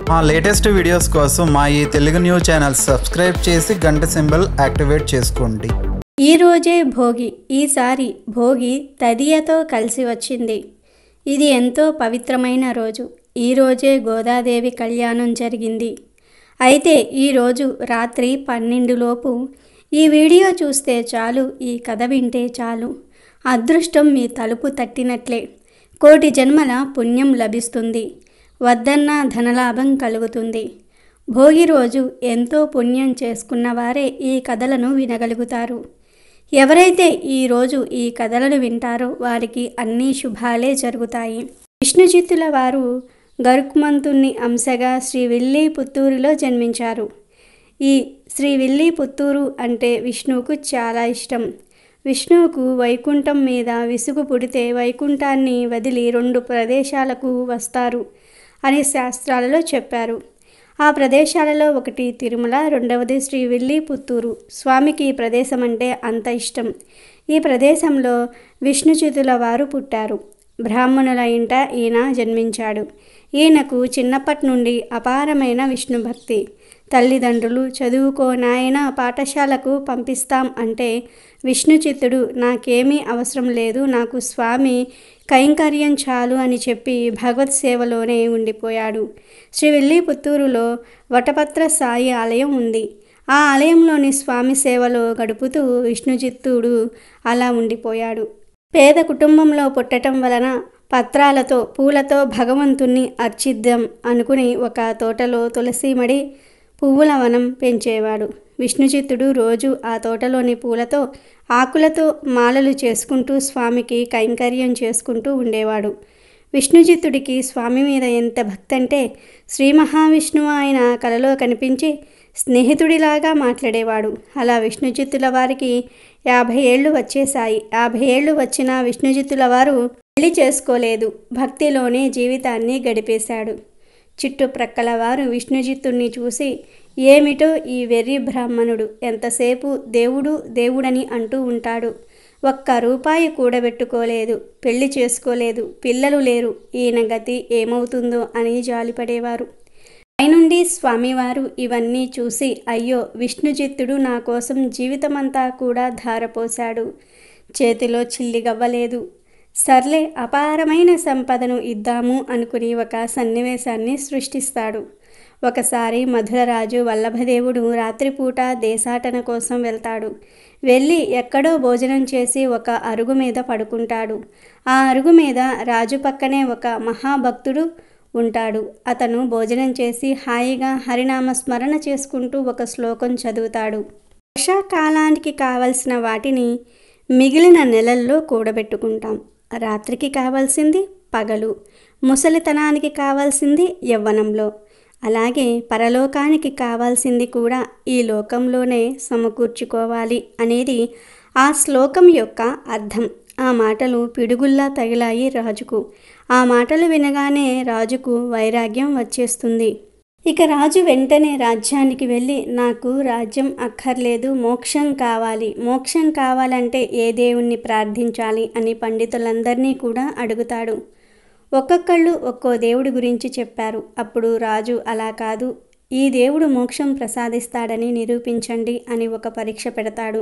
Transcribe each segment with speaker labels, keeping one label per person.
Speaker 1: మా latest videos కోసం మా ఈ తెలుగు న్యూస్ ఛానల్ సబ్స్క్రైబ్ చేసి గంట సింబల్ యాక్టివేట్ చేసుకోండి.
Speaker 2: ఈ రోజే భోగి. ఈసారి భోగి తదియతో కలిసి వచ్చింది. ఇది ఎంతో పవిత్రమైన రోజు. ఈ రోజే గోదాదేవి కళ్యాణం జరిగింది. అయితే ఈరోజు రాత్రి 12 లోపు ఈ వీడియో చూస్తే చాలు, ఈ కథ వింటే చాలు, అదృష్టం మీ తలుపు తట్టినట్లే. కోటి జన్మల పుణ్యం లభిస్తుంది. వద్దన్న ధనలాభం కలుగుతుంది. భోగి రోజు ఎంతో పుణ్యం చేసుకున్న వారే ఈ కథలను వినగలుగుతారు. ఎవరైతే ఈరోజు ఈ కథలను వింటారో వారికి అన్ని శుభాలే జరుగుతాయి. విష్ణుచిత్తుల వారు గరుక్మంతుని అంశగా శ్రీ విల్లీపుత్తూరులో జన్మించారు. ఈ శ్రీ విల్లీపుత్తూరు అంటే విష్ణువుకు చాలా ఇష్టం. విష్ణువుకు వైకుంఠం మీద విసుగు పుడితే వైకుంఠాన్ని వదిలి 2 ప్రదేశాలకు వస్తారు అని శాస్త్రాలలో చెప్పారు. ఆ ప్రదేశాలలో ఒకటి తిరుమల, రెండవది శ్రీ విల్లీపుత్తూరు. స్వామికి ఈ ప్రదేశం అంటే అంత ఇష్టం. ఈ ప్రదేశంలో విష్ణుచిత్తుల వారు పుట్టారు. బ్రాహ్మణుల ఇంట ఈయన జన్మించాడు. ఈయనకు చిన్నప్పటి నుండి అపారమైన విష్ణు భక్తి. తల్లిదండ్రులు చదువుకో నాయన, పాఠశాలకు పంపిస్తాం అంటే విష్ణుచిత్తుడు నాకేమీ అవసరం లేదు, నాకు స్వామి కైంకర్యం చాలు అని చెప్పి భగవత్ సేవలోనే ఉండిపోయాడు. శ్రీ విల్లీపుత్తూరులో వటపత్ర సాయి ఆలయం ఉంది. ఆ ఆలయంలోని స్వామి సేవలో గడుపుతూ విష్ణుచిత్తుడు అలా ఉండిపోయాడు. పేద కుటుంబంలో పుట్టడం వలన పత్రాలతో పూలతో భగవంతుణ్ణి అర్చిద్దాం అనుకుని ఒక తోటలో తులసిమడి పువ్వుల వనం పెంచేవాడు. విష్ణుచిత్తుడు రోజు ఆ తోటలోని పూలతో ఆకులతో మాలలు చేసుకుంటూ స్వామికి కైంకర్యం చేసుకుంటూ ఉండేవాడు. విష్ణుచిత్తుడికి స్వామి మీద ఎంత భక్తి అంటే శ్రీ మహావిష్ణువు ఆయన కలలో కనిపించి స్నేహితుడిలాగా మాట్లాడేవాడు. అలా విష్ణుచిత్తుల వారికి 50 ఏళ్ళు వచ్చేశాయి. 50 ఏళ్ళు వచ్చిన విష్ణుచిత్తుల వారు పెళ్లి చేసుకోలేదు. భక్తిలోనే జీవితాన్ని గడిపేశాడు. చుట్టుప్రక్కల వారు విష్ణుచిత్తుడిని చూసి ఏమిటో ఈ వెర్రి బ్రాహ్మణుడు, ఎంతసేపు దేవుడు దేవుడని అంటూ ఉంటాడు, ఒక్క రూపాయి కూడబెట్టుకోలేదు, పెళ్లి చేసుకోలేదు, పిల్లలు లేరు, ఈయన గతి ఏమవుతుందో అని జాలిపడేవారు. పైనుండి స్వామివారు ఇవన్నీ చూసి అయ్యో, విష్ణుచిత్తుడు నా కోసం జీవితమంతా కూడా ధారపోశాడు, చేతిలో చిల్లిగవ్వలేదు, సర్లే అపారమైన సంపదను ఇద్దాము అనుకుని ఒక సన్నివేశాన్ని సృష్టిస్తాడు. ఒకసారి మధురరాజు వల్లభదేవుడు రాత్రిపూట దేశాటన కోసం వెళ్తాడు. వెళ్ళి ఎక్కడో భోజనం చేసి ఒక అరుగు మీద పడుకుంటాడు. ఆ అరుగు మీద రాజు పక్కనే ఒక మహాభక్తుడు ఉంటాడు. అతను భోజనం చేసి హాయిగా హరినామ స్మరణ చేసుకుంటూ ఒక శ్లోకం చదువుతాడు. వర్షాకాలానికి కావలసిన వాటిని మిగిలిన నెలల్లో కూడబెట్టుకుంటాం. రాత్రికి కావాల్సింది పగలు, ముసలితనానికి కావాల్సింది యవ్వనంలో, అలాగే పరలోకానికి కావాల్సింది కూడా ఈ లోకంలోనే సమకూర్చుకోవాలి అనేది ఆ శ్లోకం యొక్క అర్థం. ఆ మాటలు పిడుగుల్లా తగిలాయి రాజుకు. ఆ మాటలు వినగానే రాజుకు వైరాగ్యం వచ్చేస్తుంది. ఇక రాజు వెంటనే రాజ్యానికి వెళ్ళి నాకు రాజ్యం అక్కర్లేదు, మోక్షం కావాలి, మోక్షం కావాలంటే ఏ దేవుణ్ణి ప్రార్థించాలి అని పండితులందరినీ కూడా అడుగుతాడు. ఒక్కొక్కళ్ళు ఒక్కో దేవుడి గురించి చెప్పారు. అప్పుడు రాజు అలా కాదు, ఈ దేవుడు మోక్షం ప్రసాదిస్తాడని నిరూపించండి అని ఒక పరీక్ష పెడతాడు.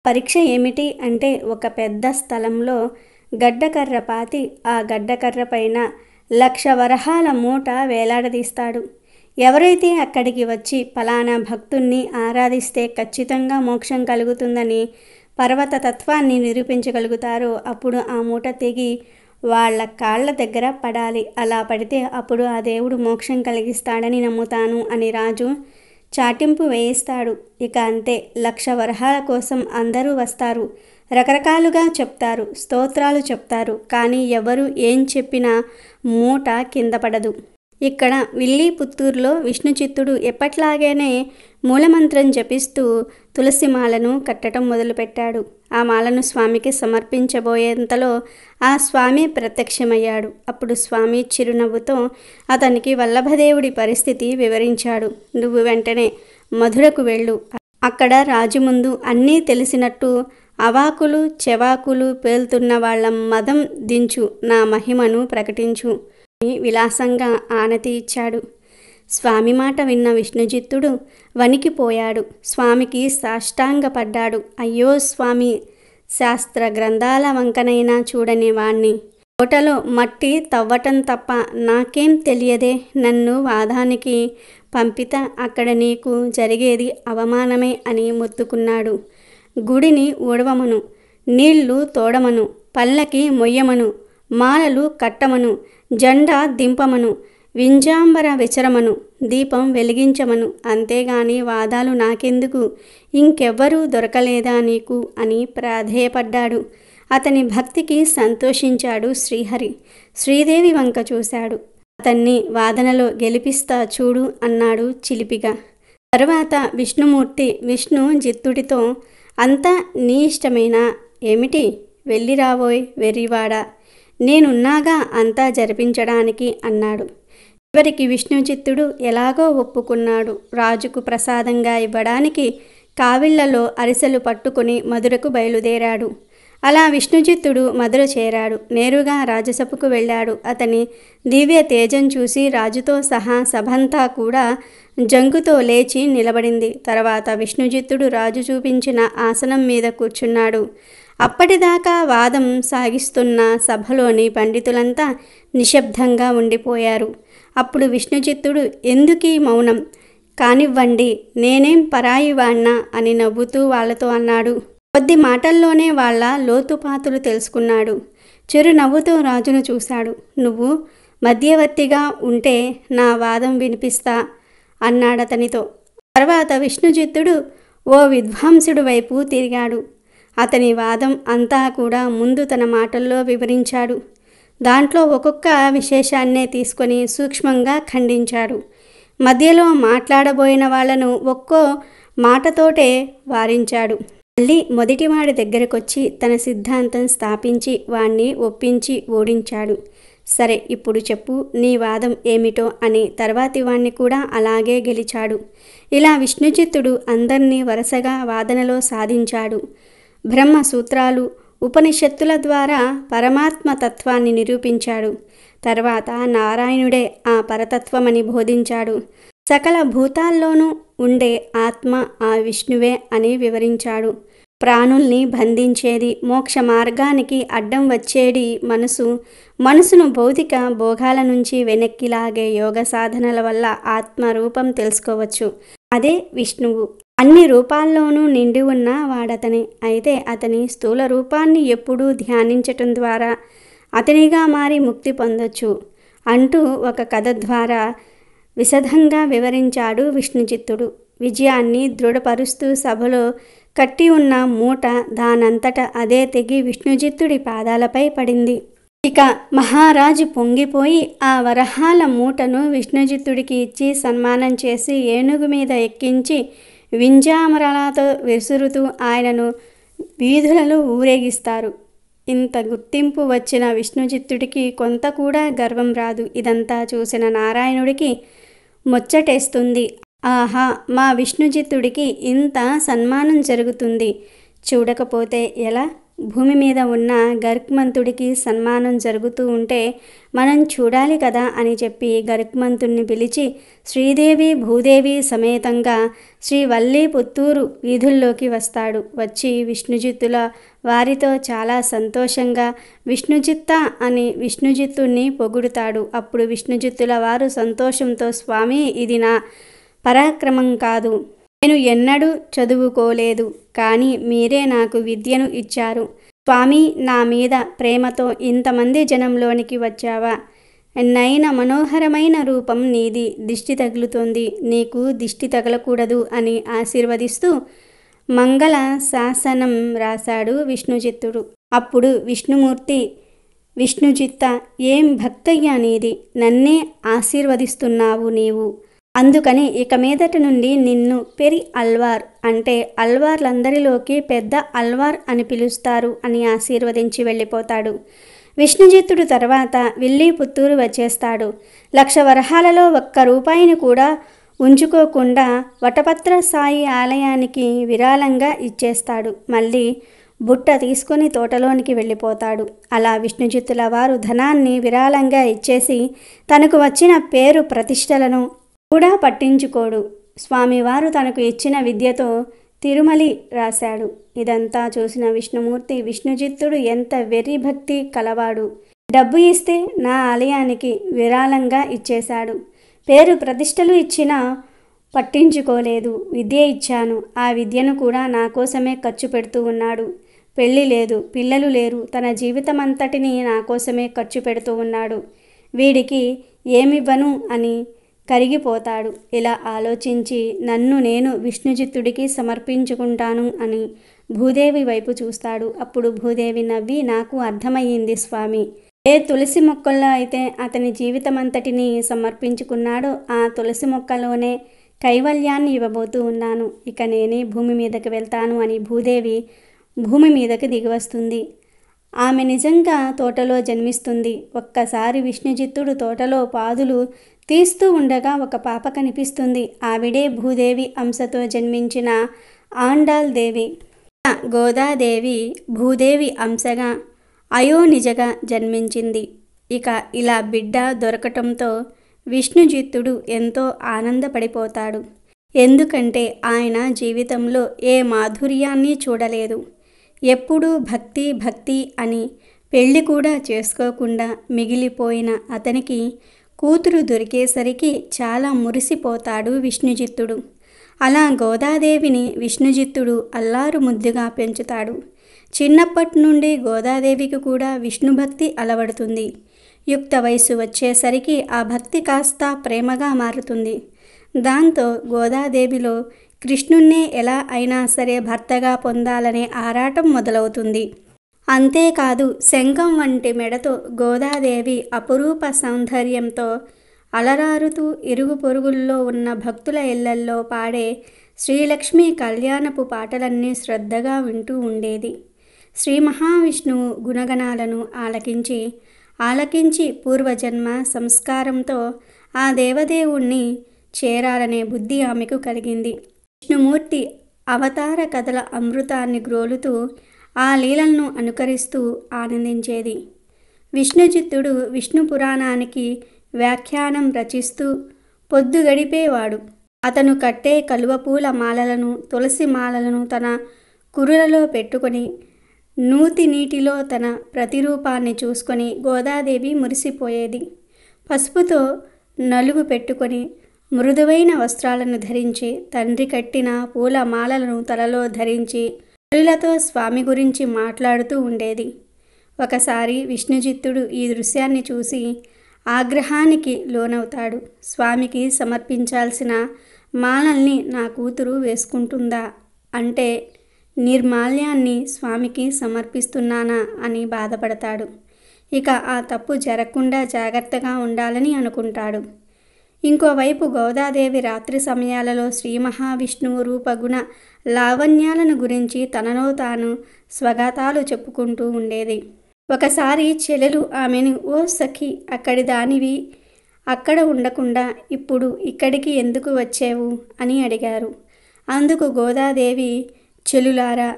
Speaker 2: పరీక్ష ఏమిటి అంటే ఒక పెద్ద స్థలంలో గడ్డకర్ర పాతి ఆ గడ్డకర్ర పైన 1,00,000 వరహాల మూట వేలాడదీస్తాడు. ఎవరైతే అక్కడికి వచ్చి ఫలానా భక్తుణ్ణి ఆరాధిస్తే ఖచ్చితంగా మోక్షం కలుగుతుందని పర్వత తత్వాన్ని నిరూపించగలుగుతారో అప్పుడు ఆ మూట తెగి వాళ్ళ కాళ్ళ దగ్గర పడాలి. అలా పడితే అప్పుడు ఆ దేవుడు మోక్షం కలిగిస్తాడని నమ్ముతాను అని రాజు చాటింపు వేయిస్తాడు. ఇక అంతే, 1,00,000 వరహాల కోసం అందరూ వస్తారు, రకరకాలుగా చెప్తారు, స్తోత్రాలు చెప్తారు, కానీ ఎవరు ఏం చెప్పినా మూట కింద పడదు. ఇక్కడ విల్లీపుత్తూరులో విష్ణుచిత్తుడు ఎప్పట్లాగానే మూలమంత్రం జపిస్తూ తులసిమాలను కట్టడం మొదలుపెట్టాడు. ఆ మాలను స్వామికి సమర్పించబోయేంతలో ఆ స్వామి ప్రత్యక్షమయ్యాడు. అప్పుడు స్వామి చిరునవ్వుతో అతనికి వల్లభదేవుడి పరిస్థితి వివరించాడు. నువ్వు వెంటనే మధురకు వెళ్ళు, అక్కడ రాజు ముందు అన్నీ తెలిసినట్టు అవాకులు చెవాకులు పేలుతున్న వాళ్ళ మదం దించు, నా మహిమను ప్రకటించు విలాసంగా ఆనతి ఇచ్చాడు. స్వామి మాట విన్న విష్ణుజిత్తుడు వణికిపోయాడు. స్వామికి సాష్టాంగపడ్డాడు. అయ్యో స్వామి, శాస్త్ర గ్రంథాల వంకనైనా చూడని వాణ్ణి. కోటలో మట్టి తవ్వటం తప్ప నాకేం తెలియదే. నన్ను వాదానికి పంపిత అక్కడ నీకు జరిగేది అవమానమే అని మొత్తుకున్నాడు. గుడిని ఊడవమను, నీళ్లు తోడమను, పల్లకి మొయ్యమను, మాలలు కట్టమను, జెండా దింపమను, వింజాంబర విచరమను, దీపం వెలిగించమను. అంతేగాని వాదాలు నాకెందుకు? ఇంకెవ్వరూ దొరకలేదా నీకు అని ప్రాధేయపడ్డాడు. అతని భక్తికి సంతోషించాడు శ్రీహరి. శ్రీదేవి వంక చూశాడు. అతన్ని వాదనలో గెలిపిస్తా చూడు అన్నాడు చిలిపిగా. తరువాత విష్ణుమూర్తి విష్ణుజిత్తుడితో, అంతా నీ ఇష్టమేనా ఏమిటి? వెళ్ళిరావోయ్ వెర్రివాడా, నేనున్నాగా అంతా జరిపించడానికి అన్నాడు. చివరికి విష్ణుజిత్తుడు ఎలాగో ఒప్పుకున్నాడు. రాజుకు ప్రసాదంగా ఇవ్వడానికి కావిళ్లలో అరిసెలు పట్టుకుని మధురకు బయలుదేరాడు. అలా విష్ణుజిత్తుడు మధుర చేరాడు. నేరుగా రాజసభకు వెళ్ళాడు. అతని దివ్య తేజం చూసి రాజుతో సహా సభంతా కూడా జంకుతో లేచి నిలబడింది. తర్వాత విష్ణుజిత్తుడు రాజు చూపించిన ఆసనం మీద కూర్చున్నాడు. అప్పటిదాకా వాదం సాగిస్తున్న సభలోని పండితులంతా నిశ్శబ్దంగా ఉండిపోయారు. అప్పుడు విష్ణుజిత్తుడు, ఎందుకీ మౌనం? కానివ్వండి, నేనేం పరాయివాణ్ణా అని నవ్వుతూ వాళ్లతో అన్నాడు. కొద్ది మాటల్లోనే వాళ్ళ లోతుపాతులు తెలుసుకున్నాడు. చిరు నవ్వుతూ రాజును చూశాడు. నువ్వు మధ్యవర్తిగా ఉంటే నా వాదం వినిపిస్తా అన్నాడతనితో. తర్వాత విష్ణుజిత్తుడు ఓ విద్వాంసుడి వైపు తిరిగాడు. అతని వాదం అంతా కూడా ముందు తన మాటల్లో వివరించాడు. దాంట్లో ఒక్కొక్క విశేషాన్నే తీసుకొని సూక్ష్మంగా ఖండించాడు. మధ్యలో మాట్లాడబోయిన వాళ్లను ఒక్కో మాటతోటే వారించాడు. మళ్ళీ మొదటివాడి దగ్గరకొచ్చి తన సిద్ధాంతం స్థాపించి వాణ్ణి ఒప్పించి ఓడించాడు. సరే, ఇప్పుడు చెప్పు నీ వాదం ఏమిటో అని తర్వాతి వాణ్ణి కూడా అలాగే గెలిచాడు. ఇలా విష్ణుజిత్తుడు అందర్నీ వరుసగా వాదనలో సాధించాడు. బ్రహ్మ సూత్రాలు, ఉపనిషత్తుల ద్వారా పరమాత్మ తత్వాన్ని నిరూపించాడు. తర్వాత నారాయణుడే ఆ పరతత్వమని బోధించాడు. సకల భూతాల్లోనూ ఉండే ఆత్మ ఆ విష్ణువే అని వివరించాడు. ప్రాణుల్ని బంధించేది, మోక్ష మార్గానికి అడ్డం వచ్చేది మనసును భౌతిక భోగాల నుంచి వెనక్కి లాగే యోగ సాధనల వల్ల ఆత్మ రూపం తెలుసుకోవచ్చు. అదే విష్ణువు. అన్ని రూపాల్లోనూ నిండి ఉన్న వాడతనే. అయితే అతని స్థూల రూపాన్ని ఎప్పుడూ ధ్యానించటం ద్వారా అతనిగా మారి ముక్తి పొందొచ్చు అంటూ ఒక కథ ద్వారా విశదంగా వివరించాడు విష్ణుజిత్తుడు. విజయాన్ని దృఢపరుస్తూ సభలో కట్టి ఉన్న మూట దానంతట అదే తెగి విష్ణుజిత్తుడి పాదాలపై పడింది. ఇక మహారాజు పొంగిపోయి ఆ వరహాల మూటను విష్ణుజిత్తుడికి ఇచ్చి సన్మానం చేసి ఏనుగు మీద ఎక్కించి వింజామరలతో విసురుతూ ఆయనను వీధులలో ఊరేగిస్తారు. ఇంత గుర్తింపు వచ్చిన విష్ణుజిత్తుడికి కొంత కూడా గర్వం రాదు. ఇదంతా చూసిన నారాయణుడికి ముచ్చటేస్తుంది. ఆహా, మా విష్ణుజిత్తుడికి ఇంత సన్మానం జరుగుతుంది, చూడకపోతే ఎలా? భూమి మీద ఉన్న గరుత్మంతుడికి సన్మానం జరుగుతూ ఉంటే మనం చూడాలి కదా అని చెప్పి గరుత్మంతుణ్ణి పిలిచి శ్రీదేవి భూదేవి సమేతంగా శ్రీవల్లీపుత్తూరు వీధుల్లోకి వస్తాడు. వచ్చి విష్ణుజిత్తుల వారితో చాలా సంతోషంగా విష్ణుజిత్త అని విష్ణుజిత్తుణ్ణి పొగుడుతాడు. అప్పుడు విష్ణుజిత్తుల వారు సంతోషంతో, స్వామి, ఇది నా పరాక్రమం కాదు, నేను ఎన్నడూ చదువుకోలేదు, కానీ మీరే నాకు విద్యను ఇచ్చారు. స్వామి, నా మీద ప్రేమతో ఇంతమంది జనంలోనికి వచ్చావా? నయన మనోహరమైన రూపం నీది, దిష్టి తగులుతోంది, నీకు దిష్టి తగలకూడదు అని ఆశీర్వదిస్తూ మంగళ శాసనం రాశాడు విష్ణుజిత్తుడు. అప్పుడు విష్ణుమూర్తి, విష్ణుజిత్త, ఏం భక్తయ్యా నీది, నన్నే ఆశీర్వదిస్తున్నావు నీవు. అందుకని ఇక మీదట నుండి నిన్ను పెరి అల్వార్ అంటే అల్వార్లందరిలోకి పెద్ద అల్వార్ అని పిలుస్తారు అని ఆశీర్వదించి వెళ్ళిపోతాడు. విష్ణుజిత్తుడు తర్వాత విల్లీపుత్తూరు వచ్చేస్తాడు. 1,00,000 వరహాలలో ఒక్క రూపాయిని కూడా ఉంచుకోకుండా వటపత్ర సాయి ఆలయానికి విరాళంగా ఇచ్చేస్తాడు. మళ్ళీ బుట్ట తీసుకుని తోటలోనికి వెళ్ళిపోతాడు. అలా విష్ణుజిత్తుల వారు ధనాన్ని విరాళంగా ఇచ్చేసి తనకు వచ్చిన పేరు ప్రతిష్టలను కూడా పట్టించుకోడు. స్వామివారు తనకు ఇచ్చిన విద్యతో తిరుమలి రాశాడు. ఇదంతా చూసిన విష్ణుమూర్తి విష్ణుచిత్తుడు ఎంత వెర్రి భక్తి కలవాడు. డబ్బు ఇస్తే నా ఆలయానికి విరాళంగా ఇచ్చేశాడు. పేరు ప్రతిష్టలు ఇచ్చినా పట్టించుకోలేదు. విద్య ఇచ్చాను, ఆ విద్యను కూడా నా కోసమే ఖర్చు పెడుతూ ఉన్నాడు. పెళ్ళి లేదు, పిల్లలు లేరు, తన జీవితమంతటిని నా కోసమే ఖర్చు పెడుతూ ఉన్నాడు. వీడికి ఏమివ్వను అని కరిగిపోతాడు. ఇలా ఆలోచించి నన్ను నేను విష్ణుచిత్తుడికి సమర్పించుకుంటాను అని భూదేవి వైపు చూస్తాడు. అప్పుడు భూదేవి నవ్వి, నాకు అర్థమయ్యింది స్వామి. ఏ తులసి మొక్కల్లో అయితే అతని జీవితమంతటిని సమర్పించుకున్నాడో ఆ తులసి మొక్కలోనే కైవల్యాన్ని ఇవ్వబోతూ ఉన్నాను. ఇక నేనే భూమి మీదకి వెళ్తాను అని భూదేవి భూమి మీదకి దిగివస్తుంది. ఆమె నిజంగా తోటలో జన్మిస్తుంది. ఒక్కసారి విష్ణుచిత్తుడు తోటలో పాదులు తీస్తూ ఉండగా ఒక పాప కనిపిస్తుంది. ఆవిడే భూదేవి అంశతో జన్మించిన ఆండాల్ దేవి. గోదాదేవి భూదేవి అంశగా అయోనిజగా జన్మించింది. ఇక ఇలా బిడ్డ దొరకటంతో విష్ణుచిత్తుడు ఎంతో ఆనందపడిపోతాడు. ఎందుకంటే ఆయన జీవితంలో ఏ మాధుర్యాన్ని చూడలేదు. ఎప్పుడూ భక్తి భక్తి అని పెళ్లి కూడా చేసుకోకుండా మిగిలిపోయిన అతనికి కూతురు దొరికేసరికి చాలా మురిసిపోతాడు విష్ణుచిత్తుడు. అలా గోదాదేవిని విష్ణుచిత్తుడు అల్లారు ముద్దుగా పెంచుతాడు. చిన్నప్పటి నుండి గోదాదేవికి కూడా విష్ణుభక్తి అలవడుతుంది. యుక్త వయసు వచ్చేసరికి ఆ భక్తి కాస్త ప్రేమగా మారుతుంది. దాంతో గోదాదేవిలో కృష్ణున్నే ఎలా అయినా సరే భర్తగా పొందాలనే ఆరాటం మొదలవుతుంది. అంతేకాదు, శంఖం వంటి మెడతో గోదాదేవి అపురూప సౌందర్యంతో అలరారుతూ ఇరుగు పొరుగుల్లో ఉన్న భక్తుల ఇళ్లల్లో పాడే శ్రీలక్ష్మి కళ్యాణపు పాటలన్నీ శ్రద్ధగా వింటూ ఉండేది. శ్రీ మహావిష్ణువు గుణగణాలను ఆలకించి పూర్వజన్మ సంస్కారంతో ఆ దేవదేవుణ్ణి చేరాలనే బుద్ధి ఆమెకు కలిగింది. విష్ణుమూర్తి అవతార కథల అమృతాన్ని గ్రోలుతూ ఆ లీలలను అనుకరిస్తూ ఆనందించేది. విష్ణుచిత్తుడు విష్ణు పురాణానికి వ్యాఖ్యానం రచిస్తూ పొద్దు గడిపేవాడు. అతను కట్టే కలువపూల మాలలను, తులసి మాలలను తన కురులలో పెట్టుకొని నూతి నీటిలో తన ప్రతిరూపాన్ని చూసుకొని గోదాదేవి మురిసిపోయేది. పసుపుతో నలుగు పెట్టుకొని మృదువైన వస్త్రాలను ధరించి తండ్రి కట్టిన పూల మాలలను తలలో ధరించి కళ్ళతో స్వామి గురించి మాట్లాడుతూ ఉండేది. ఒకసారి విష్ణుచిత్తుడు ఈ దృశ్యాన్ని చూసి ఆగ్రహానికి లోనవుతాడు. స్వామికి సమర్పించాల్సిన మాలల్ని నా కూతురు వేసుకుంటుందా అంటే నిర్మాల్యాన్ని స్వామికి సమర్పిస్తున్నానా అని బాధపడతాడు. ఇక ఆ తప్పు జరగకుండా జాగ్రత్తగా ఉండాలని అనుకుంటాడు. ఇంకోవైపు గోదాదేవి రాత్రి సమయాలలో శ్రీ మహావిష్ణువు రూపగుణ లావణ్యాలను గురించి తనలో తాను స్వగాతాలు చెప్పుకుంటూ ఉండేది. ఒకసారి చెల్లెలు ఆమెను, ఓ సఖి, అక్కడి దానివి అక్కడ ఉండకుండా ఇప్పుడు ఇక్కడికి ఎందుకు వచ్చావు అని అడిగారు. అందుకు గోదాదేవి, చెలులారా,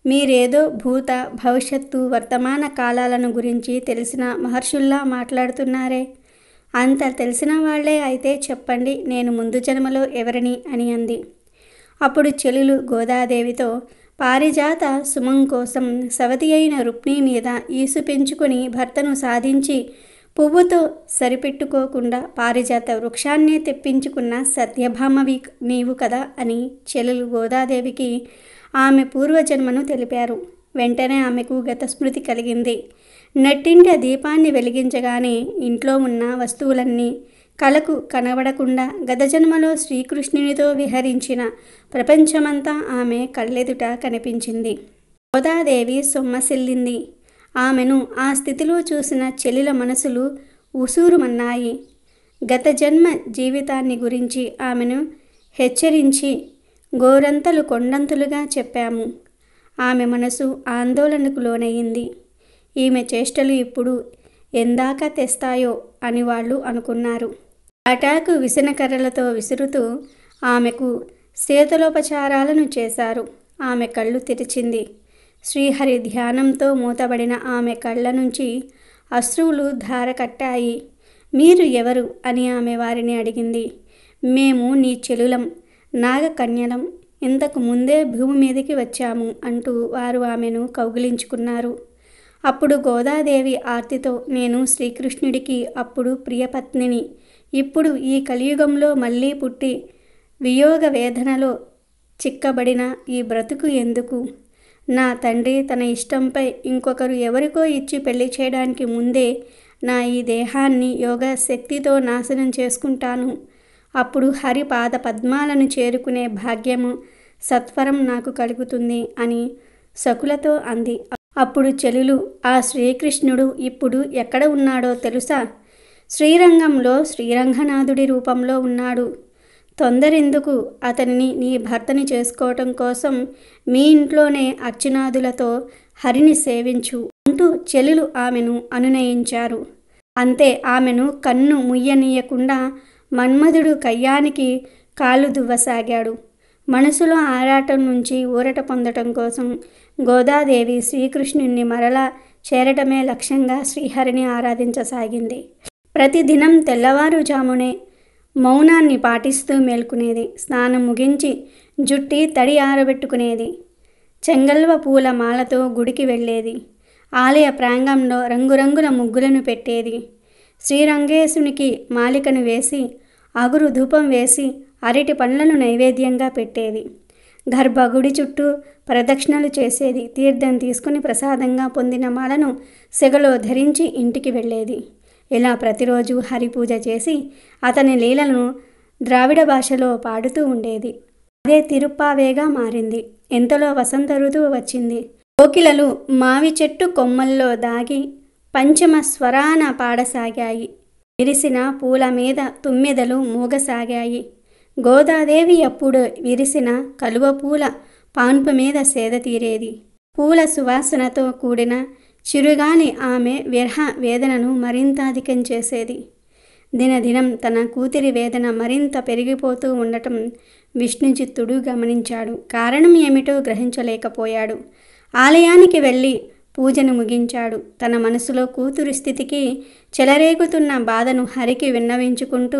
Speaker 2: మీరేదో భూత భవిష్యత్తు వర్తమాన కాలాలను గురించి తెలిసిన మహర్షుల్లా మాట్లాడుతున్నారే. అంత తెలిసిన వాళ్లే అయితే చెప్పండి, నేను ముందు జన్మలో ఎవరిని అని అంది. అప్పుడు చెలులు గోదాదేవితో, పారిజాత సుమం కోసం సవతి అయిన రుక్మిణి మీద ఈసు పెంచుకొని భర్తను సాధించి పువ్వుతో సరిపెట్టుకోకుండా పారిజాత వృక్షాన్నే తెప్పించుకున్న సత్యభామవి నీవు కదా అని చెలులు గోదాదేవికి ఆమె పూర్వజన్మను తెలిపారు. వెంటనే ఆమెకు గతస్మృతి కలిగింది. నట్టింట దీపాన్ని వెలిగించగానే ఇంట్లో ఉన్న వస్తువులన్నీ కళకు కనబడకుండా గత జన్మలో శ్రీకృష్ణునితో విహరించిన ప్రపంచమంతా ఆమె కళ్ళెదుట కనిపించింది. గోదాదేవి సొమ్మసిల్లింది. ఆమెను ఆ స్థితిలో చూసిన చెల్లిల మనసులు ఉసూరుమన్నాయి. గత జన్మ జీవితాన్ని గురించి ఆమెను హెచ్చరించి గోరంతలు కొండంతులుగా చెప్పాము. ఆమె మనసు ఆందోళనకు లోనయ్యింది. ఈమె చేష్టలు ఇప్పుడు ఎందాక తెస్తాయో అని వాళ్ళు అనుకున్నారు. అటాకు విసనకర్రలతో విసురుతూ ఆమెకు శీతలోపచారాలను చేశారు. ఆమె కళ్ళు తెరిచింది. శ్రీహరి ధ్యానంతో మూతబడిన ఆమె కళ్ళ నుంచి అశ్రువులు ధార కట్టాయి. మీరు ఎవరు అని ఆమె వారిని అడిగింది. మేము నీ చెలులం, నాగకన్యలం, ఇంతకు ముందే భూమి మీదకి వచ్చాము అంటూ వారు ఆమెను కౌగిలించుకున్నారు. అప్పుడు గోదాదేవి ఆర్తితో, నేను శ్రీకృష్ణుడికి అప్పుడు ప్రియపత్నిని, ఇప్పుడు ఈ కలియుగంలో మళ్ళీ పుట్టి వియోగ వేదనలో చిక్కబడిన ఈ బ్రతుకు ఎందుకు? నా తండ్రి తన ఇష్టంపై ఇంకొకరు ఎవరికో ఇచ్చి పెళ్లి చేయడానికి ముందే నా ఈ దేహాన్ని యోగ శక్తితో నాశనం చేసుకుంటాను. అప్పుడు హరి పాద పద్మాలను చేరుకునే భాగ్యము సత్వరం నాకు కలుగుతుంది అని సకులతో అంది. అప్పుడు చెలులు, ఆ శ్రీకృష్ణుడు ఇప్పుడు ఎక్కడ ఉన్నాడో తెలుసా? శ్రీరంగంలో శ్రీరంగనాథుడి రూపంలో ఉన్నాడు. తొందరెందుకు? అతనిని నీ భర్తని చేసుకోవటం కోసం మీ ఇంట్లోనే అర్చనాదులతో హరిని సేవించు అంటూ చెలులు ఆమెను అనునయించారు. అంతే, ఆమెను కన్ను ముయ్యనీయకుండా మన్మధుడు కయ్యానికి కాళ్ళు దువ్వసాగాడు. మనసులో ఆరాటం నుంచి ఊరట పొందటం కోసం గోదాదేవి శ్రీకృష్ణుణ్ణి మరలా చేరటమే లక్ష్యంగా శ్రీహరిని ఆరాధించసాగింది. ప్రతిదినం తెల్లవారుజామునే మౌనాన్ని పాటిస్తూ మేల్కునేది. స్నానం ముగించి జుట్టి తడి ఆరబెట్టుకునేది. చెంగల్వ పూల మాలతో గుడికి వెళ్ళేది. ఆలయ ప్రాంగణంలో రంగురంగుల ముగ్గులను పెట్టేది. శ్రీరంగేశునికి మాలికను వేసి అగురు ధూపం వేసి అరటి పండ్లను నైవేద్యంగా పెట్టేది. గర్భగుడి చుట్టూ ప్రదక్షిణలు చేసేది. తీర్థం తీసుకుని ప్రసాదంగా పొందిన మాలను సెగలో ధరించి ఇంటికి వెళ్ళేది. ఇలా ప్రతిరోజు హరిపూజ చేసి అతని లీలను ద్రావిడ భాషలో పాడుతూ ఉండేది. అదే తిరుప్పావేగా మారింది. ఇంతలో వసంత ఋతువు వచ్చింది. కోకిలలు మావి చెట్టు కొమ్మల్లో దాగి పంచమ స్వరాన పాడసాగాయి. విరిసిన పూల మీద తుమ్మెదలు మూగసాగాయి. గోదాదేవి అప్పుడు విరిసిన కలువ పూల పాన్పు మీద సేద తీరేది. పూల సువాసనతో కూడిన చిరుగాలి ఆమె విరహ వేదనను మరింత అధికం చేసేది. దినదినం తన కూతురి వేదన మరింత పెరిగిపోతూ ఉండటం విష్ణుచిత్తుడు గమనించాడు. కారణం ఏమిటో గ్రహించలేకపోయాడు. ఆలయానికి వెళ్ళి పూజను ముగించాడు. తన మనసులో కూతురు స్థితికి చెలరేగుతున్న బాధను హరికి విన్నవించుకుంటూ,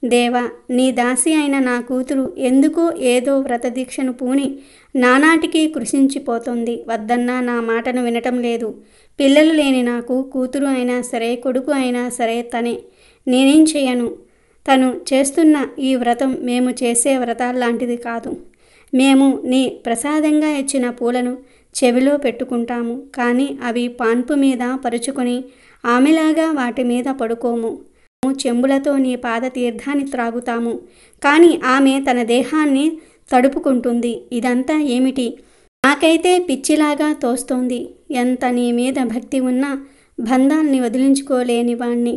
Speaker 2: దేవా, నీ దాసి అయిన నా కూతురు ఎందుకో ఏదో వ్రతదీక్షను పూని నానాటికి కృషించిపోతోంది. వద్దన్నా నా మాటను వినటం లేదు. పిల్లలు లేని నాకు కూతురు అయినా సరే, కొడుకు అయినా సరే తనే. నేనేం చేయను? తను చేస్తున్న ఈ వ్రతం మేము చేసే వ్రతాల్లాంటిది కాదు. మేము నీ ప్రసాదంగా ఇచ్చిన పూలను చెవిలో పెట్టుకుంటాము, కానీ అవి పాన్పు మీద పరుచుకొని ఆమెలాగా వాటి మీద పడుకోము. చెంబులతో నీ పాద తీర్థాన్ని త్రాగుతాము, కానీ ఆమె తన దేహాన్ని తడుపుకుంటుంది. ఇదంతా ఏమిటి? నాకైతే పిచ్చిలాగా తోస్తోంది. ఎంత నీ మీద భక్తి ఉన్నా బంధాల్ని వదిలించుకోలేని వాణ్ణి.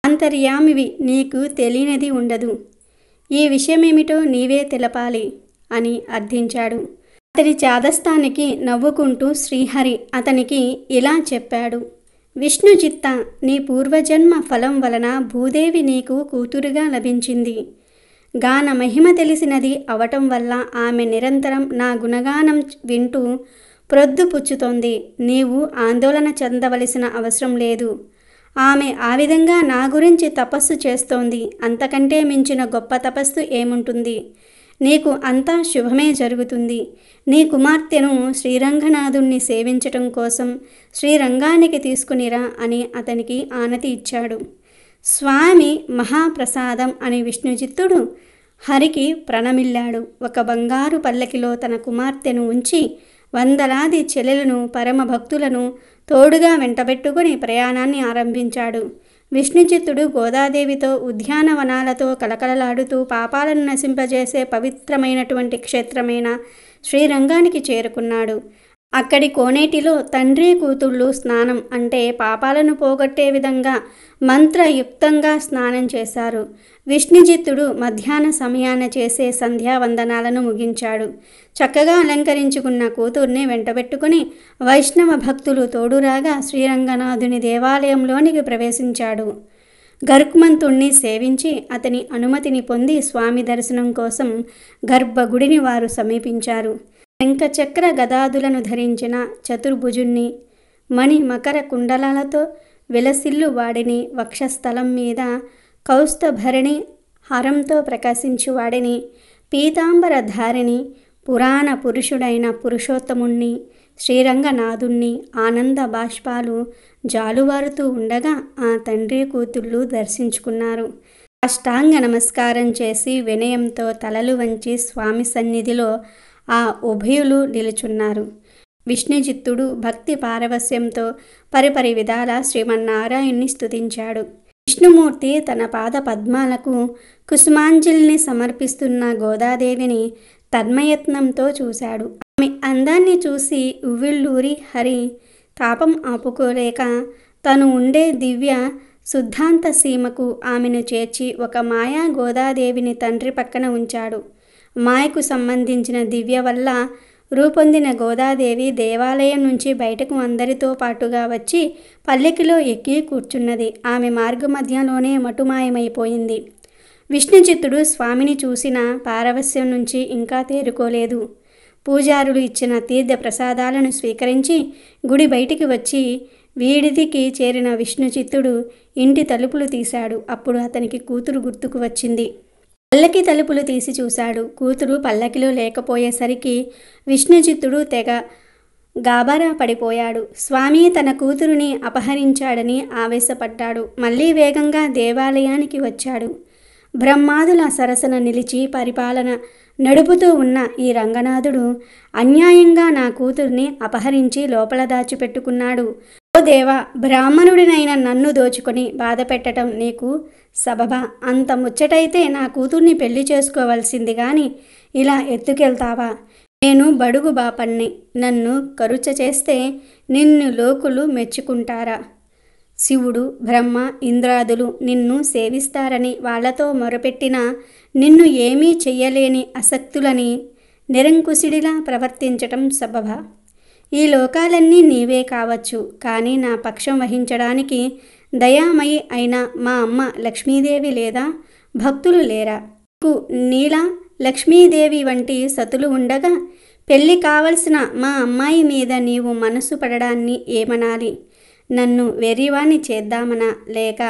Speaker 2: అంతర్యామివి, నీకు తెలియనిది ఉండదు. ఈ విషయమేమిటో నీవే తెలపాలి అని అర్థించాడు. అతడి చాదస్తానికి నవ్వుకుంటూ శ్రీహరి అతనికి ఇలా చెప్పాడు. విష్ణుచిత్త, నీ పూర్వజన్మ ఫలం వలన భూదేవి నీకు కూతురుగా లభించింది. గాన మహిమ తెలిసినది అవటం వల్ల ఆమె నిరంతరం నా గుణగానం వింటూ ప్రొద్దుపుచ్చుతోంది. నీవు ఆందోళన చెందవలసిన అవసరం లేదు. ఆమె ఆ విధంగా నా గురించి తపస్సు చేస్తోంది. అంతకంటే మించిన గొప్ప తపస్సు ఏముంటుంది? నీకు అంతా శుభమే జరుగుతుంది. నీ కుమార్తెను శ్రీరంగనాథుణ్ణి సేవించటం కోసం శ్రీరంగానికి తీసుకునిరా అని అతనికి ఆనతి ఇచ్చాడు. స్వామి మహాప్రసాదం అని విష్ణుచిత్తుడు హరికి ప్రణమిల్లాడు. ఒక బంగారు పల్లకిలో తన కుమార్తెను ఉంచి వందలాది చెల్లెలను పరమ భక్తులను తోడుగా వెంటబెట్టుకుని ప్రయాణాన్ని ఆరంభించాడు. విష్ణుచిత్తుడు గోదాదేవితో ఉద్యానవనాలతో కలకలలాడుతూ పాపాలను నశింపజేసే పవిత్రమైనటువంటి క్షేత్రమైన శ్రీరంగానికి చేరుకున్నాడు. అక్కడి కోనేటిలో తండ్రి కూతుళ్ళు స్నానం అంటే పాపాలను పోగొట్టే విధంగా మంత్రయుక్తంగా స్నానం చేశారు. విష్ణుచిత్తుడు మధ్యాహ్న సమయాన చేసే సంధ్యావందనాలను ముగించాడు. చక్కగా అలంకరించుకున్న కూతుర్ని వెంటబెట్టుకుని వైష్ణవ భక్తులు తోడురాగా శ్రీరంగనాథుని దేవాలయంలోనికి ప్రవేశించాడు. గరుక్మంతుణ్ణి సేవించి అతని అనుమతిని పొంది స్వామి దర్శనం కోసం గర్భగుడిని వారు సమీపించారు. శంఖచక్ర గదాదులను ధరించిన చతుర్భుజుణ్ణి, మణి మకర కుండలాలతో విలసిల్లు వాడిని, వక్షస్థలం మీద కౌస్తభరణి హరంతో ప్రకాశించువాడిని, పీతాంబరధారిని, పురాణ పురుషుడైన పురుషోత్తముణ్ణి, శ్రీరంగనాథుణ్ణి ఆనంద బాష్పాలు జాలువారుతూ ఉండగా ఆ తండ్రి కూతుళ్ళు దర్శించుకున్నారు. అష్టాంగ నమస్కారం చేసి వినయంతో తలలు వంచి స్వామి సన్నిధిలో ఆ ఉభయులు నిలుచున్నారు. విష్ణుజిత్తుడు భక్తి పారవస్యంతో పరిపరి విధాల శ్రీమన్నారాయణ్ణి స్తుతించాడు. విష్ణుమూర్తి తన పాద పద్మాలకు కుసుమాంజలిని సమర్పిస్తున్న గోదాదేవిని తన్మయత్నంతో చూశాడు. ఆమె అందాన్ని చూసి ఉవ్విళ్ళూరి హరి తాపం ఆపుకోలేక తను ఉండే దివ్య శుద్ధాంత సీమకు ఆమెను చేర్చి ఒక మాయా గోదాదేవిని తండ్రి పక్కన ఉంచాడు. మాయకు సంబంధించిన దివ్య వల్ల రూపొందిన గోదాదేవి దేవాలయం నుంచి బయటకు అందరితో పాటుగా వచ్చి పల్లెకిలో ఎక్కి కూర్చున్నది. ఆమె మార్గమధ్యంలోనే మటుమాయమైపోయింది. విష్ణుచిత్తుడు స్వామిని చూసిన పారవస్యం నుంచి ఇంకా తేరుకోలేదు. పూజారులు ఇచ్చిన తీర్థ ప్రసాదాలను స్వీకరించి గుడి బయటికి వచ్చి వీడిదికి చేరిన విష్ణుచిత్తుడు ఇంటి తలుపులు తీశాడు. అప్పుడు అతనికి కూతురు గుర్తుకు వచ్చింది. పల్లకి తలుపులు తీసి చూశాడు. కూతురు పల్లకిలో లేకపోయేసరికి విష్ణుచిత్తుడు తెగ గాబరా పడిపోయాడు. స్వామి తన కూతురుని అపహరించాడని ఆవేశపడ్డాడు. మళ్ళీ వేగంగా దేవాలయానికి వచ్చాడు. బ్రహ్మాదుల సరసన నిలిచి పరిపాలన నడుపుతూ ఉన్న ఈ రంగనాథుడు అన్యాయంగా నా కూతుర్ని అపహరించి లోపల దాచిపెట్టుకున్నాడు. ఓ దేవా, బ్రాహ్మణుడినైన నన్ను దోచుకొని బాధ పెట్టడం నీకు సబబా? అంత ముచ్చటైతే నా కూతుర్ని పెళ్లి చేసుకోవలసింది గాని ఇలా ఎత్తుకెళ్తావా? నేను బడుగు బాపన్ని. నన్ను కరుచ చేస్తే నిన్ను లోకులు మెచ్చుకుంటారా? శివుడు, బ్రహ్మ, ఇంద్రాదులు నిన్ను సేవిస్తారని వాళ్లతో మొరపెట్టినా నిన్ను ఏమీ చెయ్యలేని అసక్తులని నిరంకుశుడిలా ప్రవర్తించటం సబబా? ఈ లోకాలన్నీ నీవే కావచ్చు, కానీ నా పక్షం వహించడానికి దయామయి అయిన మా అమ్మ లక్ష్మీదేవి లేదా? భక్తులు లేరా? నీలా లక్ష్మీదేవి వంటి సతులు ఉండగా పెళ్ళి కావలసిన మా అమ్మాయి మీద నీవు మనసు పడడాన్ని ఏమనాలి? నన్ను వెర్రివాణ్ణి చేద్దామనా, లేక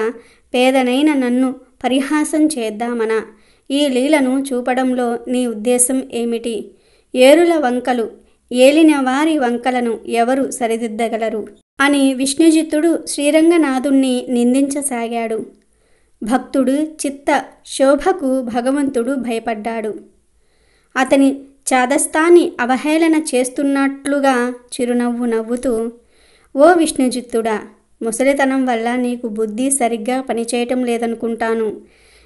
Speaker 2: పేదనైన నన్ను పరిహాసం చేద్దామనా? ఈ లీలను చూపడంలో నీ ఉద్దేశం ఏమిటి? ఏరుల వంకలు ఏలిన వారి వంకలను ఎవరు సరిదిద్దగలరు అని విష్ణుజిత్తుడు శ్రీరంగనాథుణ్ణి నిందించసాగాడు. భక్తుడు చిత్త శోభకు భగవంతుడు భయపడ్డాడు. అతని చాదస్తాన్ని అవహేళన చేస్తున్నట్లుగా చిరునవ్వు నవ్వుతూ, ఓ విష్ణుజిత్తుడా, ముసలితనం వల్ల నీకు బుద్ధి సరిగ్గా పనిచేయటం లేదనుకుంటాను.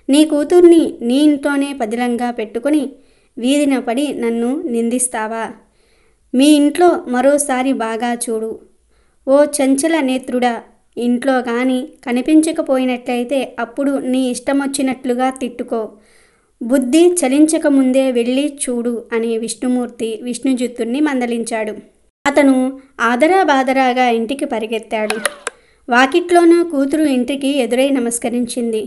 Speaker 2: నీ కూతుర్ని నీ ఇంట్లోనే పదిలంగా పెట్టుకుని వీధిన పడి నన్ను నిందిస్తావా? మీ ఇంట్లో మరోసారి బాగా చూడు. ఓ చంచల నేత్రుడా, ఇంట్లో కానీ కనిపించకపోయినట్లయితే అప్పుడు నీ ఇష్టమొచ్చినట్లుగా తిట్టుకో. బుద్ధి చలించకముందే వెళ్ళి చూడు అని విష్ణుమూర్తి విష్ణుజిత్తుణ్ణి మందలించాడు. అతను ఆదరాబాదరాగా ఇంటికి పరిగెత్తాడు. వాకిట్లోనూ కూతురు ఇంటికి ఎదురై నమస్కరించింది.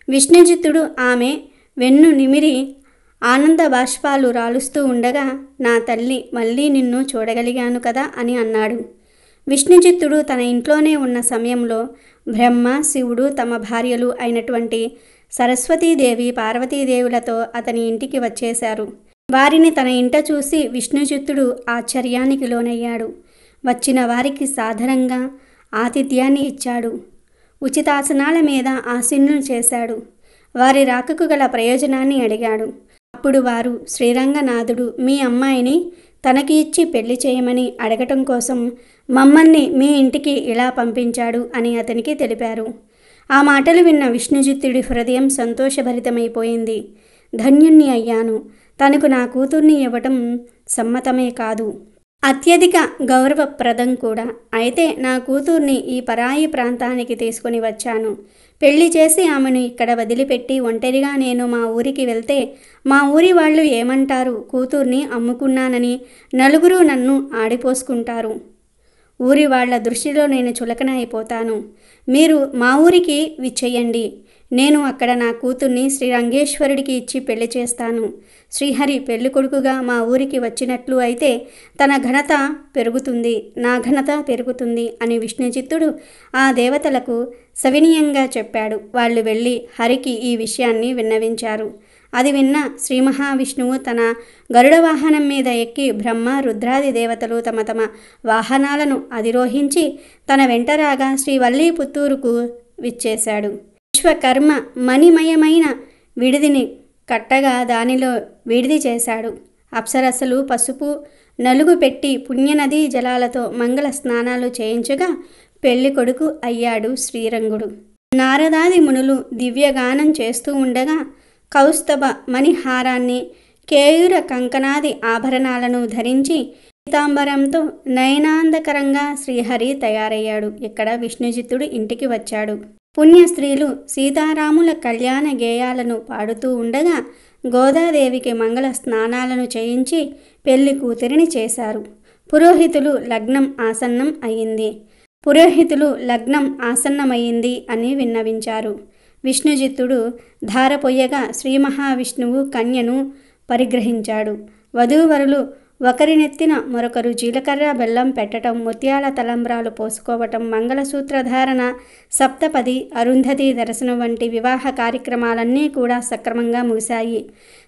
Speaker 2: విష్ణుజిత్తుడు ఆమె వెన్ను నిమిరి ఆనంద బాష్పాలు రాలుస్తూ ఉండగా, నా తల్లి, మళ్ళీ నిన్ను చూడగలిగాను కదా అని అన్నాడు. విష్ణుజిత్తుడు తన ఇంట్లోనే ఉన్న సమయంలో బ్రహ్మ, శివుడు తమ భార్యలు అయినటువంటి సరస్వతీదేవి, పార్వతీదేవులతో అతని ఇంటికి వచ్చేశారు. వారిని తన ఇంట చూసి విష్ణుజిత్తుడు ఆశ్చర్యానికి లోనయ్యాడు. వచ్చిన వారికి సాదరంగా ఆతిథ్యాన్ని ఇచ్చాడు. ఉచితాసనాల మీద ఆసీనులు చేశాడు. వారి రాకకు గల ప్రయోజనాన్ని అడిగాడు. అప్పుడు వారు, శ్రీరంగనాథుడు మీ అమ్మాయిని తనకి ఇచ్చి పెళ్లి చేయమని అడగటం కోసం మమ్మల్ని మీ ఇంటికి ఇలా పంపించాడు అని అతనికి తెలిపారు. ఆ మాటలు విన్న విష్ణుజిత్తుడి హృదయం సంతోషభరితమైపోయింది. ధన్యుణ్ణి అయ్యాను. తనకు నా కూతుర్ని ఇవ్వటం సమ్మతమే కాదు, అత్యధిక గౌరవప్రదం కూడా. అయితే నా కూతుర్ని ఈ పరాయి ప్రాంతానికి తీసుకుని వచ్చాను. పెళ్లి చేసి ఆమెను ఇక్కడ వదిలిపెట్టి ఒంటరిగా నేను మా ఊరికి వెళ్తే మా ఊరి వాళ్ళు ఏమంటారు? కూతుర్ని అమ్ముకున్నానని నలుగురు నన్ను ఆడిపోసుకుంటారు. ఊరి వాళ్ల దృష్టిలో నేను చులకన అయిపోతాను. మీరు మా ఊరికి విచ్చేయండి. నేను అక్కడ నా కూతుర్ని శ్రీ రంగేశ్వరుడికి ఇచ్చి పెళ్లి చేస్తాను. శ్రీహరి పెళ్లి కొడుకుగా మా ఊరికి వచ్చినట్లు అయితే తన ఘనత పెరుగుతుంది, నా ఘనత పెరుగుతుంది అని విష్ణుచిత్తుడు ఆ దేవతలకు సవినీయంగా చెప్పాడు. వాళ్ళు వెళ్ళి హరికి ఈ విషయాన్ని విన్నవించారు. అది విన్న శ్రీ మహావిష్ణువు తన గరుడ వాహనం మీద ఎక్కి బ్రహ్మ రుద్రాది దేవతలు తమ తమ వాహనాలను అధిరోహించి తన వెంటరాగా శ్రీవల్లి పుత్తూరుకు విచ్చేశాడు. విశ్వకర్మ మణిమయమైన విడిదిని కట్టగా దానిలో విడిది చేశాడు. అప్సరసలు పసుపు నలుగు పెట్టి పుణ్యనదీ జలాలతో మంగళ స్నానాలు చేయించగా పెళ్లి కొడుకు అయ్యాడు శ్రీరంగుడు. నారదాది మునులు దివ్యగానం చేస్తూ ఉండగా కౌస్తభ మణిహారాన్ని, కేయూర కంకణాది ఆభరణాలను ధరించి పీతాంబరంతో నయనాందకరంగా శ్రీహరి తయారయ్యాడు. ఇక్కడ విష్ణుచిత్తుడు ఇంటికి వచ్చాడు. పుణ్య స్త్రీలు సీతారాముల కళ్యాణ గేయాలను పాడుతూ ఉండగా గోదాదేవికి మంగళ స్నానాలను చేయించి పెళ్లి కూతురిని చేశారు. పురోహితులు లగ్నం ఆసన్నమయ్యింది అని విన్నవించారు. విష్ణుచిత్తుడు ధారపొయ్యగా శ్రీ మహావిష్ణువు కన్యను పరిగ్రహించాడు. వధూవరులు ఒకరినెత్తిన మరొకరు జీలకర్ర బెల్లం పెట్టడం, ముత్యాల తలంబ్రాలు పోసుకోవటం, మంగళసూత్రధారణ, సప్తపది, అరుంధతి దర్శనం వంటి వివాహ కార్యక్రమాలన్నీ కూడా సక్రమంగా ముగిశాయి.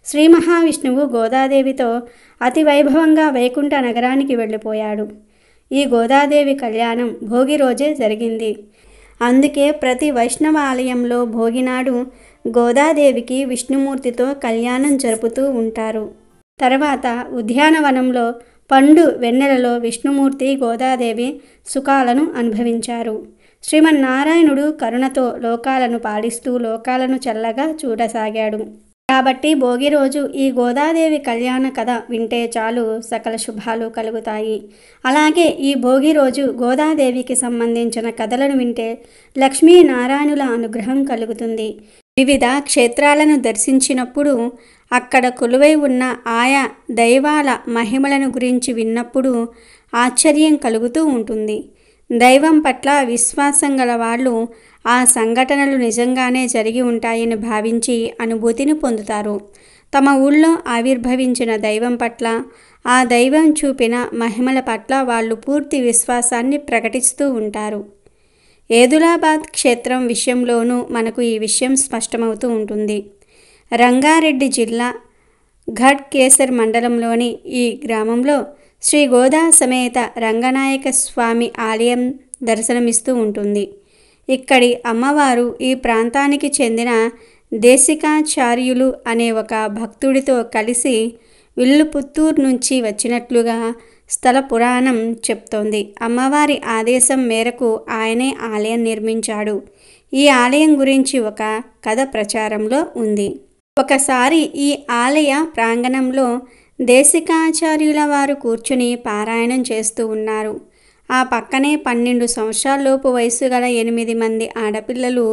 Speaker 2: శ్రీ మహావిష్ణువు గోదాదేవితో అతి వైభవంగా వైకుంఠ నగరానికి వెళ్ళిపోయాడు. ఈ గోదాదేవి కళ్యాణం భోగి రోజే జరిగింది. అందుకే ప్రతి వైష్ణవ ఆలయంలో భోగినాడు గోదాదేవికి విష్ణుమూర్తితో కళ్యాణం జరుపుతూ ఉంటారు. తర్వాత ఉద్యానవనంలో పండు వెన్నెలలో విష్ణుమూర్తి గోదాదేవి సుఖాలను అనుభవించారు. శ్రీమన్నారాయణుడు కరుణతో లోకాలను పాలిస్తూ లోకాలను చల్లగా చూడసాగాడు. కాబట్టి భోగి రోజు ఈ గోదాదేవి కళ్యాణ కథ వింటే చాలు సకల శుభాలు కలుగుతాయి. అలాగే ఈ భోగి రోజు గోదాదేవికి సంబంధించిన కథలను వింటే లక్ష్మీనారాయణుల అనుగ్రహం కలుగుతుంది. వివిధ క్షేత్రాలను దర్శించినప్పుడు అక్కడ కొలువై ఉన్న ఆయా దైవాల మహిమలను గురించి విన్నప్పుడు ఆశ్చర్యం కలుగుతూ ఉంటుంది. దైవం పట్ల విశ్వాసం గల వాళ్ళు ఆ సంఘటనలు నిజంగానే జరిగి ఉంటాయని భావించి అనుభూతిని పొందుతారు. తమ ఊళ్ళో ఆవిర్భవించిన దైవం పట్ల, ఆ దైవం చూపిన మహిమల పట్ల వాళ్ళు పూర్తి విశ్వాసాన్ని ప్రకటిస్తూ ఉంటారు. ఏదులాబాద్ క్షేత్రం విషయంలోనూ మనకు ఈ విషయం స్పష్టమవుతూ ఉంటుంది. రంగారెడ్డి జిల్లా ఘట్కేసర్ మండలంలోని ఈ గ్రామంలో శ్రీ గోదా సమేత రంగనాయక స్వామి ఆలయం దర్శనమిస్తూ ఉంటుంది. ఇక్కడి అమ్మవారు ఈ ప్రాంతానికి చెందిన దేశికాచార్యులు అనే ఒక భక్తుడితో కలిసి విల్లుపుత్తూరు నుంచి వచ్చినట్లుగా స్థల పురాణం చెప్తోంది. అమ్మవారి ఆదేశం మేరకు ఆయనే ఆలయం నిర్మించాడు. ఈ ఆలయం గురించి ఒక కథ ప్రచారంలో ఉంది. ఒకసారి ఈ ఆలయ ప్రాంగణంలో దేశికాచార్యుల వారు కూర్చుని పారాయణం చేస్తూ ఉన్నారు. ఆ పక్కనే 12 సంవత్సరాలలోపు వయసు గల 8 మంది ఆడపిల్లలు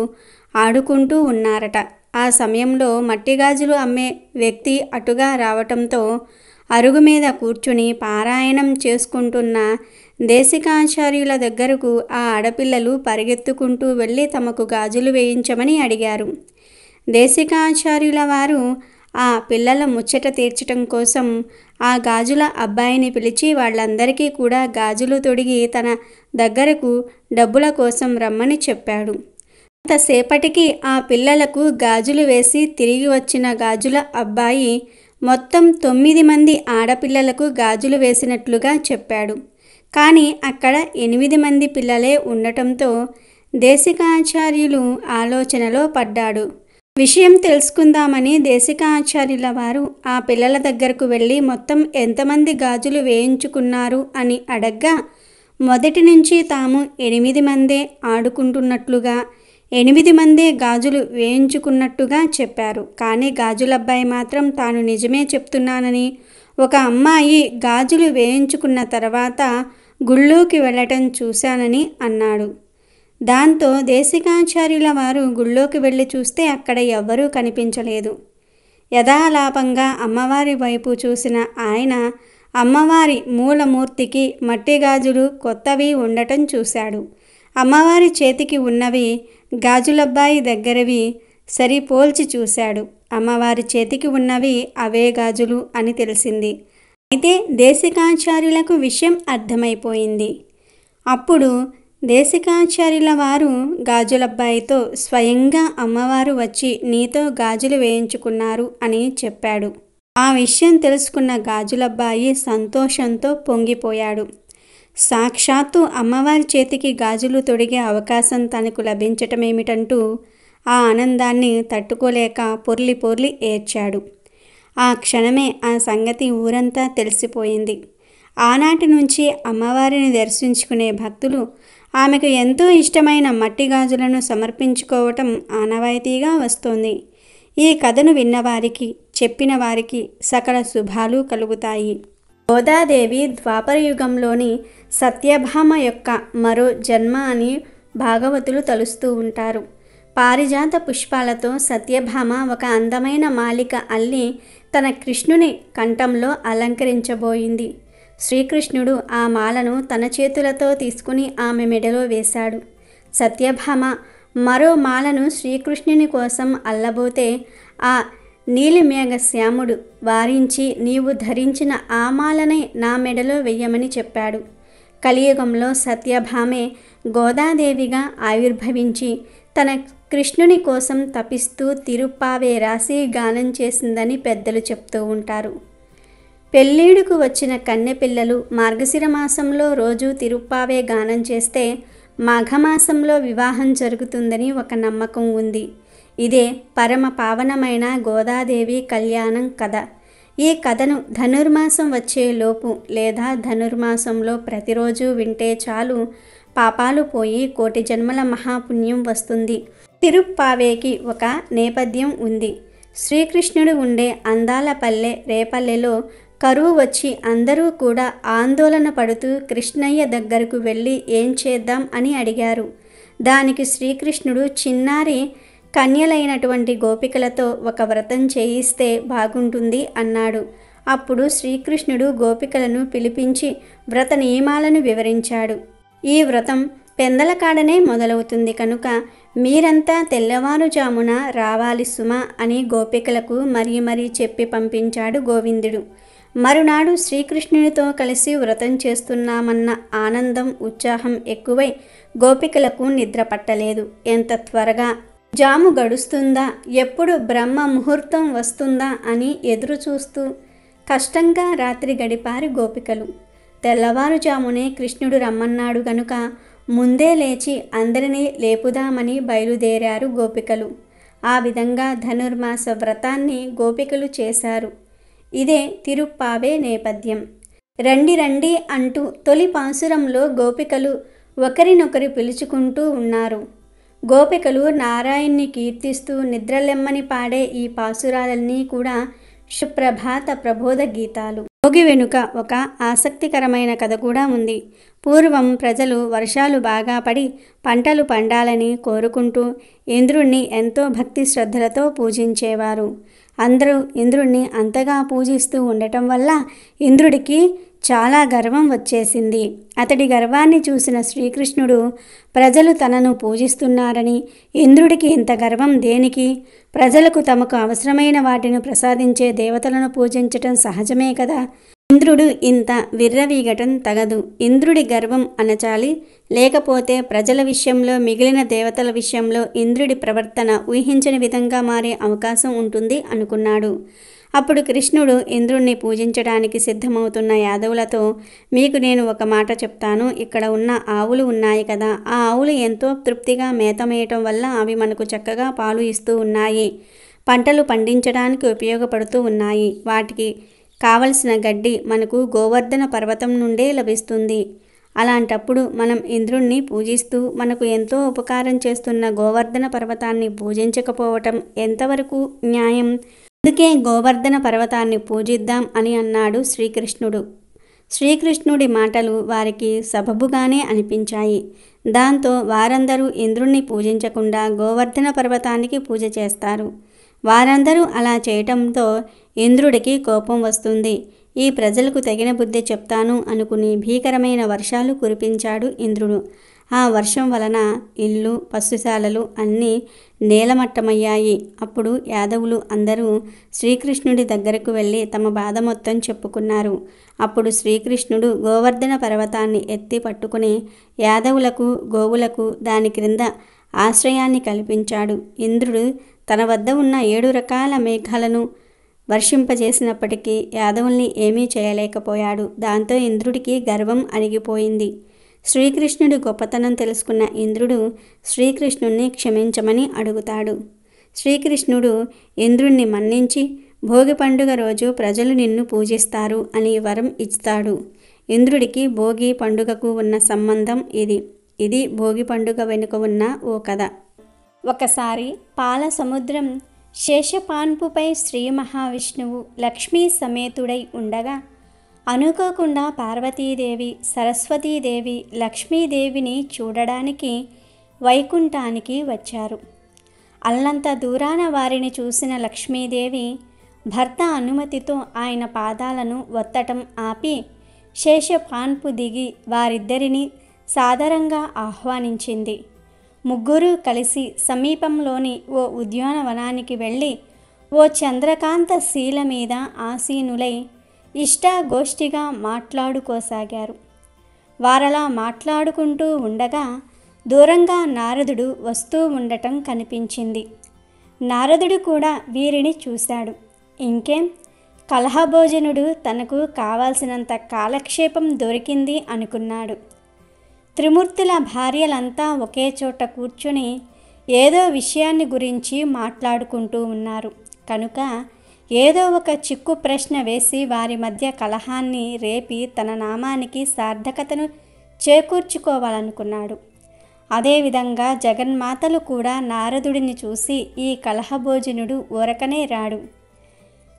Speaker 2: ఆడుకుంటూ ఉన్నారట. ఆ సమయంలో మట్టిగాజులు అమ్మే వ్యక్తి అటుగా రావటంతో అరుగు మీద కూర్చుని పారాయణం చేసుకుంటున్న దేశికాచార్యుల దగ్గరకు ఆ ఆడపిల్లలు పరిగెత్తుకుంటూ వెళ్ళి తమకు గాజులు వేయించమని అడిగారు. దేశికాచార్యుల వారు ఆ పిల్లల ముచ్చట తీర్చటం కోసం ఆ గాజుల అబ్బాయిని పిలిచి వాళ్ళందరికీ కూడా గాజులు తొడిగి తన దగ్గరకు డబ్బుల కోసం రమ్మని చెప్పాడు. కొంతసేపటికి ఆ పిల్లలకు గాజులు వేసి తిరిగి వచ్చిన గాజుల అబ్బాయి మొత్తం 9 మంది ఆడపిల్లలకు గాజులు వేసినట్లుగా చెప్పాడు. కానీ అక్కడ 8 మంది పిల్లలే ఉండటంతో దేశికాచార్యులు ఆలోచనలో పడ్డాడు. విషయం తెలుసుకుందామని దేశికాచార్యుల వారు ఆ పిల్లల దగ్గరకు వెళ్ళి మొత్తం ఎంతమంది గాజులు వేయించుకున్నారు అని అడగ్గా మొదటి నుంచి తాము 8 మందే ఆడుకుంటున్నట్లుగా 8 మందే గాజులు వేయించుకున్నట్టుగా చెప్పారు. కానీ గాజులబ్బాయి మాత్రం తాను నిజమే చెప్తున్నానని, ఒక అమ్మాయి గాజులు వేయించుకున్న తర్వాత గుళ్ళోకి వెళ్ళటం చూశానని అన్నాడు. దాంతో దేశికాచార్యుల వారు గుళ్ళోకి వెళ్ళి చూస్తే అక్కడ ఎవ్వరూ కనిపించలేదు. యథాలాపంగా అమ్మవారి వైపు చూసిన ఆయన అమ్మవారి మూలమూర్తికి మట్టి గాజులు కొత్తవి ఉండటం చూశాడు. అమ్మవారి చేతికి ఉన్నవి గాజులబ్బాయి దగ్గరవి సరిపోల్చి చూశాడు. అమ్మవారి చేతికి ఉన్నవి అవే గాజులు అని తెలిసింది. అయితే దేశికాచార్యులకు విషయం అర్థమైపోయింది. అప్పుడు దేశికాచార్యుల వారు గాజులబ్బాయితో స్వయంగా అమ్మవారు వచ్చి నీతో గాజులు వేయించుకున్నారు అని చెప్పాడు. ఆ విషయం తెలుసుకున్న గాజులబ్బాయి సంతోషంతో పొంగిపోయాడు. సాక్షాత్తు అమ్మవారి చేతికి గాజులు తొడిగే అవకాశం తనకు లభించటమేమిటంటూ ఆ ఆనందాన్ని తట్టుకోలేక పొర్లి పొర్లి ఏడ్చాడు. ఆ క్షణమే ఆ సంగతి ఊరంతా తెలిసిపోయింది. ఆనాటి నుంచి అమ్మవారిని దర్శించుకునే భక్తులు ఆమెకు ఎంతో ఇష్టమైన మట్టి గాజులను సమర్పించుకోవటం ఆనవాయితీగా వస్తోంది. ఈ కథను విన్నవారికి, చెప్పిన వారికి సకల శుభాలు కలుగుతాయి. గోదాదేవి ద్వాపరయుగంలోని సత్యభామ యొక్క మరో జన్మ అని భాగవతులు తలుస్తూ ఉంటారు. పారిజాత పుష్పాలతో సత్యభామ ఒక అందమైన మాలిక అల్లి తన కృష్ణుని కంఠంలో అలంకరించబోయింది. శ్రీకృష్ణుడు ఆ మాలను తన చేతులతో తీసుకుని ఆమె మెడలో వేశాడు. సత్యభామ మరో మాలను శ్రీకృష్ణుని కోసం అల్లబోతే ఆ నీలిమేఘ శ్యాముడు వారించి నీవు ధరించిన ఆ మాలనే నా మెడలో వెయ్యమని చెప్పాడు. కలియుగంలో సత్యభామే గోదాదేవిగా ఆవిర్భవించి తన కృష్ణుని కోసం తపిస్తూ తిరుప్పావే రాసి గానం చేసిందని పెద్దలు చెప్తూ ఉంటారు. పెళ్ళీడుకు వచ్చిన కన్నెపిల్లలు మార్గశిర మాసంలో రోజు తిరుప్పావే గానం చేస్తే మాఘమాసంలో వివాహం జరుగుతుందని ఒక నమ్మకం ఉంది. ఇదే పరమ పావనమైన గోదాదేవి కళ్యాణం కథ. ఈ కథను ధనుర్మాసం వచ్చే లోపు లేదా ధనుర్మాసంలో ప్రతిరోజు వింటే చాలు పాపాలు పోయి కోటి జన్మల మహాపుణ్యం వస్తుంది. తిరుప్పావేకి ఒక నేపథ్యం ఉంది. శ్రీకృష్ణుడు ఉండే అందాల పల్లె రేపల్లెలో కరువు వచ్చి అందరూ కూడా ఆందోళన పడుతూ కృష్ణయ్య దగ్గరకు వెళ్ళి ఏం చేద్దాం అని అడిగారు. దానికి శ్రీకృష్ణుడు చిన్నారి కన్యలైనటువంటి గోపికలతో ఒక వ్రతం చేయిస్తే బాగుంటుంది అన్నాడు. అప్పుడు శ్రీకృష్ణుడు గోపికలను పిలిపించి వ్రత నియమాలను వివరించాడు. ఈ వ్రతం పెందలకాడనే మొదలవుతుంది కనుక మీరంతా తెల్లవారుజామున రావాలి సుమా అని గోపికలకు మరీ చెప్పి పంపించాడు గోవిందుడు. మరునాడు శ్రీకృష్ణునితో కలిసి వ్రతం చేస్తున్నామన్న ఆనందం ఉత్సాహం ఎక్కువై గోపికలకు నిద్ర పట్టలేదు. ఎంత త్వరగా జాము గడుస్తుందా, ఎప్పుడు బ్రహ్మ ముహూర్తం వస్తుందా అని ఎదురు చూస్తూ కష్టంగా రాత్రి గడిపారు గోపికలు. తెల్లవారుజామునే కృష్ణుడు రమ్మన్నాడు గనుక ముందే లేచి అందరినీ లేపుదామని బయలుదేరారు గోపికలు. ఆ విధంగా ధనుర్మాస వ్రతాన్ని గోపికలు చేశారు. ఇదే తిరుప్పావే నేపథ్యం. రండి రండి అంటూ తొలి పాసురంలో గోపికలు ఒకరినొకరు పిలుచుకుంటూ ఉన్నారు. గోపికలు నారాయణ్ణి కీర్తిస్తూ నిద్రలెమ్మని పాడే ఈ పాసురాలన్నీ కూడా సుప్రభాత ప్రబోధ గీతాలు. భోగి వెనుక ఒక ఆసక్తికరమైన కథ కూడా ఉంది. పూర్వం ప్రజలు వర్షాలు బాగా పడి పంటలు పండాలని కోరుకుంటూ ఇంద్రుణ్ణి ఎంతో భక్తి శ్రద్ధలతో పూజించేవారు. అందరూ ఇంద్రుణ్ణి అంతగా పూజిస్తూ ఉండటం వల్ల ఇంద్రుడికి చాలా గర్వం వచ్చేసింది. అతడి గర్వాన్ని చూసిన శ్రీకృష్ణుడు ప్రజలు తనను పూజిస్తున్నారని, ఇంద్రుడికి ఇంత గర్వం దేనికి, ప్రజలకు తమకు అవసరమైన వాటిని ప్రసాదించే దేవతలను పూజించటం సహజమే కదా, ఇంద్రుడు ఇంత విర్రవీగటం తగదు, ఇంద్రుడి గర్వం అణచాలి, లేకపోతే ప్రజల విషయంలో మిగిలిన దేవతల విషయంలో ఇంద్రుడి ప్రవర్తన ఊహించని విధంగా మారే అవకాశం ఉంటుంది అనుకున్నాడు. అప్పుడు కృష్ణుడు ఇంద్రుణ్ణి పూజించడానికి సిద్ధమవుతున్న యాదవులతో, మీకు నేను ఒక మాట చెప్తాను. ఇక్కడ ఉన్న ఆవులు ఉన్నాయి కదా, ఆ ఆవులు ఎంతో తృప్తిగా మేత మేయటం వల్ల అవి మనకు చక్కగా పాలు ఇస్తూ ఉన్నాయి, పంటలు పండించడానికి ఉపయోగపడుతూ ఉన్నాయి. వాటికి కావలసిన గడ్డి మనకు గోవర్ధన పర్వతం నుండే లభిస్తుంది. అలాంటప్పుడు మనం ఇంద్రుణ్ణి పూజిస్తూ మనకు ఎంతో ఉపకారం చేస్తున్న గోవర్ధన పర్వతాన్ని పూజించకపోవటం ఎంతవరకు న్యాయం? అందుకే గోవర్ధన పర్వతాన్ని పూజిద్దాం అని అన్నాడు శ్రీకృష్ణుడు. శ్రీకృష్ణుడి మాటలు వారికి సబబుగానే అనిపించాయి. దాంతో వారందరూ ఇంద్రుణ్ణి పూజించకుండా గోవర్ధన పర్వతానికి పూజ చేస్తారు. వారందరూ అలా చేయటంతో ఇంద్రుడికి కోపం వస్తుంది. ఈ ప్రజలకు తగిన బుద్ధి చెప్తాను అనుకుని భీకరమైన వర్షాలు కురిపించాడు ఇంద్రుడు. ఆ వర్షం వలన ఇల్లు, పశుశాలలు అన్నీ నేలమట్టమయ్యాయి. అప్పుడు యాదవులు అందరూ శ్రీకృష్ణుడి దగ్గరకు వెళ్ళి తమ బాధ మొత్తం చెప్పుకున్నారు. అప్పుడు శ్రీకృష్ణుడు గోవర్ధన పర్వతాన్ని ఎత్తి పట్టుకుని యాదవులకు, గోవులకు దాని క్రింద ఆశ్రయాన్ని కల్పించాడు. ఇంద్రుడు తన వద్ద ఉన్న 7 రకాల మేఘాలను వర్షింపజేసినప్పటికీ యాదవుల్ని ఏమీ చేయలేకపోయాడు. దాంతో ఇంద్రుడికి గర్వం అణిగిపోయింది. శ్రీకృష్ణుడి గొప్పతనం తెలుసుకున్న ఇంద్రుడు శ్రీకృష్ణుణ్ణి క్షమించమని అడుగుతాడు. శ్రీకృష్ణుడు ఇంద్రుణ్ణి మన్నించి భోగి పండుగ రోజు ప్రజలు నిన్ను పూజిస్తారు అని వరం ఇస్తాడు. ఇంద్రుడికి భోగి పండుగకు ఉన్న సంబంధం ఇది భోగి పండుగ వెనుక ఉన్న ఓ కథ. ఒకసారి పాల సముద్రం శేషపాన్పుపై శ్రీ మహావిష్ణువు లక్ష్మీ సమేతుడై ఉండగా అనుకోకుండా పార్వతీదేవి, సరస్వతీదేవి లక్ష్మీదేవిని చూడడానికి వైకుంఠానికి వచ్చారు. అల్లంత దూరాన వారిని చూసిన లక్ష్మీదేవి భర్త అనుమతితో ఆయన పాదాలను ఒత్తటం ఆపి శేషపాన్పు దిగి వారిద్దరిని సాదరంగా ఆహ్వానించింది. ముగ్గురు కలిసి సమీపంలోని ఓ ఉద్యానవనానికి వెళ్ళి ఓ చంద్రకాంత శీల మీద ఆసీనులై ఇష్టాగోష్ఠిగా మాట్లాడుకోసాగారు. వారలా మాట్లాడుకుంటూ ఉండగా దూరంగా నారదుడు వస్తూ ఉండటం కనిపించింది. నారదుడు కూడా వీరిని చూశాడు. ఇంకేం, కలహభోజనుడు తనకు కావాల్సినంత కాలక్షేపం దొరికింది అనుకున్నాడు. త్రిమూర్తుల భార్యలంతా ఒకే చోట కూర్చుని ఏదో విషయాన్ని గురించి మాట్లాడుకుంటూ ఉన్నారు కనుక ఏదో ఒక చిక్కు ప్రశ్న వేసి వారి మధ్య కలహాన్ని రేపి తన నామానికి సార్థకతను చేకూర్చుకోవాలనుకున్నాడు. అదేవిధంగా జగన్మాతలు కూడా నారదుడిని చూసి ఈ కలహభోజనుడు ఊరకనే రాడు,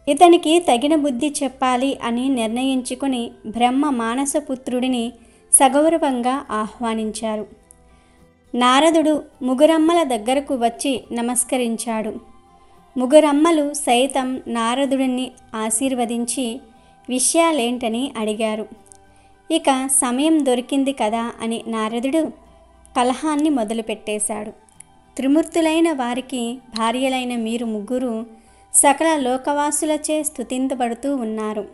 Speaker 2: ఇతనికి తగిన బుద్ధి చెప్పాలి అని నిర్ణయించుకుని బ్రహ్మ మానసపుత్రుడిని సగౌరవంగా ఆహ్వానించారు. నారదుడు ముగురమ్మల దగ్గరకు వచ్చి నమస్కరించాడు. ముగురమ్మలు సైతం నారదుడిని ఆశీర్వదించి విషయాలేంటని అడిగారు. ఇక సమయం దొరికింది కదా అని నారదుడు కలహాన్ని మొదలుపెట్టేశాడు. త్రిమూర్తులైన వారికి భార్యలైన మీరు ముగ్గురు సకల లోకవాసులచే స్తుతించబడుతూ ఉన్నారు.